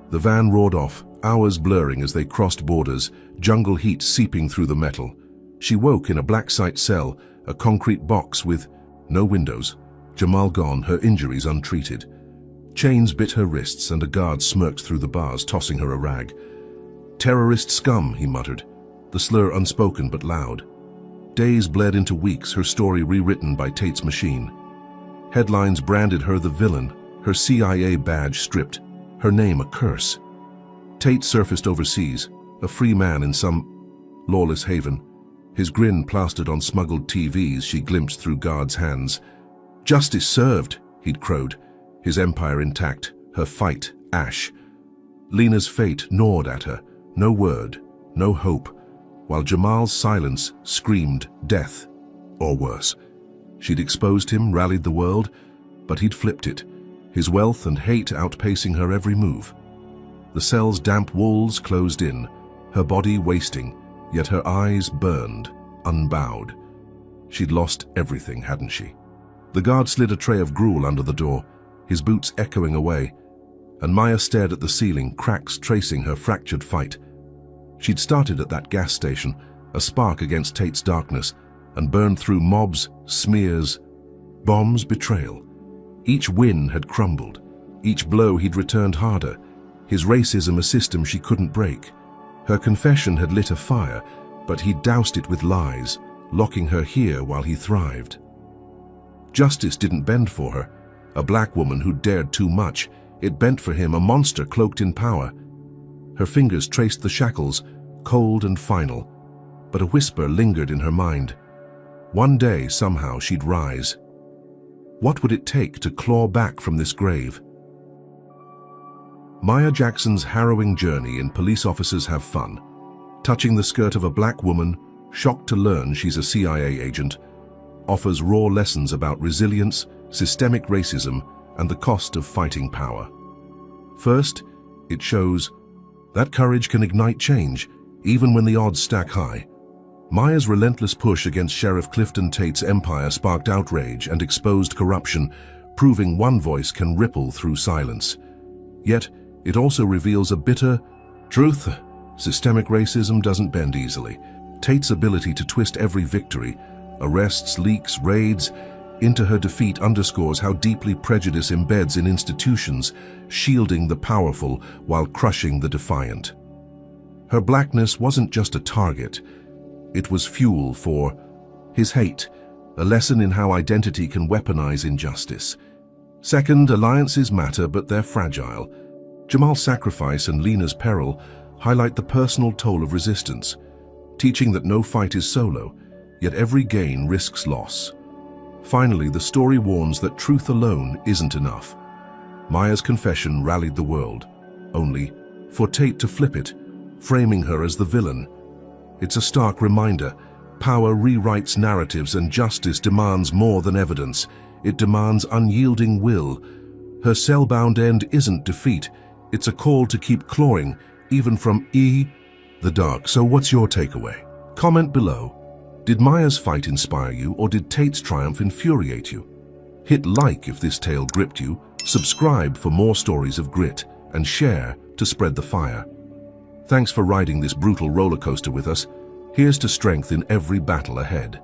The van roared off, hours blurring as they crossed borders, jungle heat seeping through the metal. She woke in a black site cell, a concrete box with no windows. Jamal gone, her injuries untreated. Chains bit her wrists and a guard smirked through the bars, tossing her a rag. "Terrorist scum," he muttered, the slur unspoken but loud. Days bled into weeks, her story rewritten by Tate's machine. Headlines branded her the villain, her CIA badge stripped, her name a curse. Tate surfaced overseas, a free man in some lawless haven, his grin plastered on smuggled TVs she glimpsed through guards' hands. "Justice served," he'd crowed, his empire intact, her fight ash. Lena's fate gnawed at her, no word, no hope, while Jamal's silence screamed death, or worse. She'd exposed him, rallied the world, but he'd flipped it, his wealth and hate outpacing her every move. The cell's damp walls closed in, her body wasting, yet her eyes burned, unbowed. She'd lost everything, hadn't she? The guard slid a tray of gruel under the door, his boots echoing away, and Maya stared at the ceiling, cracks tracing her fractured fight. She'd started at that gas station, a spark against Tate's darkness, and burned through mobs, smears, bombs, betrayal. Each win had crumbled. Each blow he'd returned harder. His racism a system she couldn't break. Her confession had lit a fire, but he'd doused it with lies, locking her here while he thrived. Justice didn't bend for her. A black woman who dared too much. It bent for him, a monster cloaked in power. Her fingers traced the shackles, cold and final, but a whisper lingered in her mind. One day, somehow, she'd rise. What would it take to claw back from this grave? Maya Jackson's harrowing journey in Police Officers Have Fun, touching the skirt of a black woman, shocked to learn she's a CIA agent, offers raw lessons about resilience, systemic racism, and the cost of fighting power. First, it shows that courage can ignite change, even when the odds stack high. Maya's relentless push against Sheriff Clifton Tate's empire sparked outrage and exposed corruption, proving one voice can ripple through silence. Yet, it also reveals a bitter truth. Systemic racism doesn't bend easily. Tate's ability to twist every victory, arrests, leaks, raids, into her defeat underscores how deeply prejudice embeds in institutions, shielding the powerful while crushing the defiant. Her blackness wasn't just a target, it was fuel for his hate, a lesson in how identity can weaponize injustice. Second, alliances matter, but they're fragile. Jamal's sacrifice and Lena's peril highlight the personal toll of resistance, teaching that no fight is solo, yet every gain risks loss. Finally, the story warns that truth alone isn't enough. Maya's confession rallied the world, only for Tate to flip it, framing her as the villain. It's a stark reminder. Power rewrites narratives and justice demands more than evidence. It demands unyielding will. Her cell-bound end isn't defeat. It's a call to keep clawing, even from the dark. So what's your takeaway? Comment below. Did Maya's fight inspire you, or did Tate's triumph infuriate you? Hit like if this tale gripped you, subscribe for more stories of grit, and share to spread the fire. Thanks for riding this brutal roller coaster with us. Here's to strength in every battle ahead.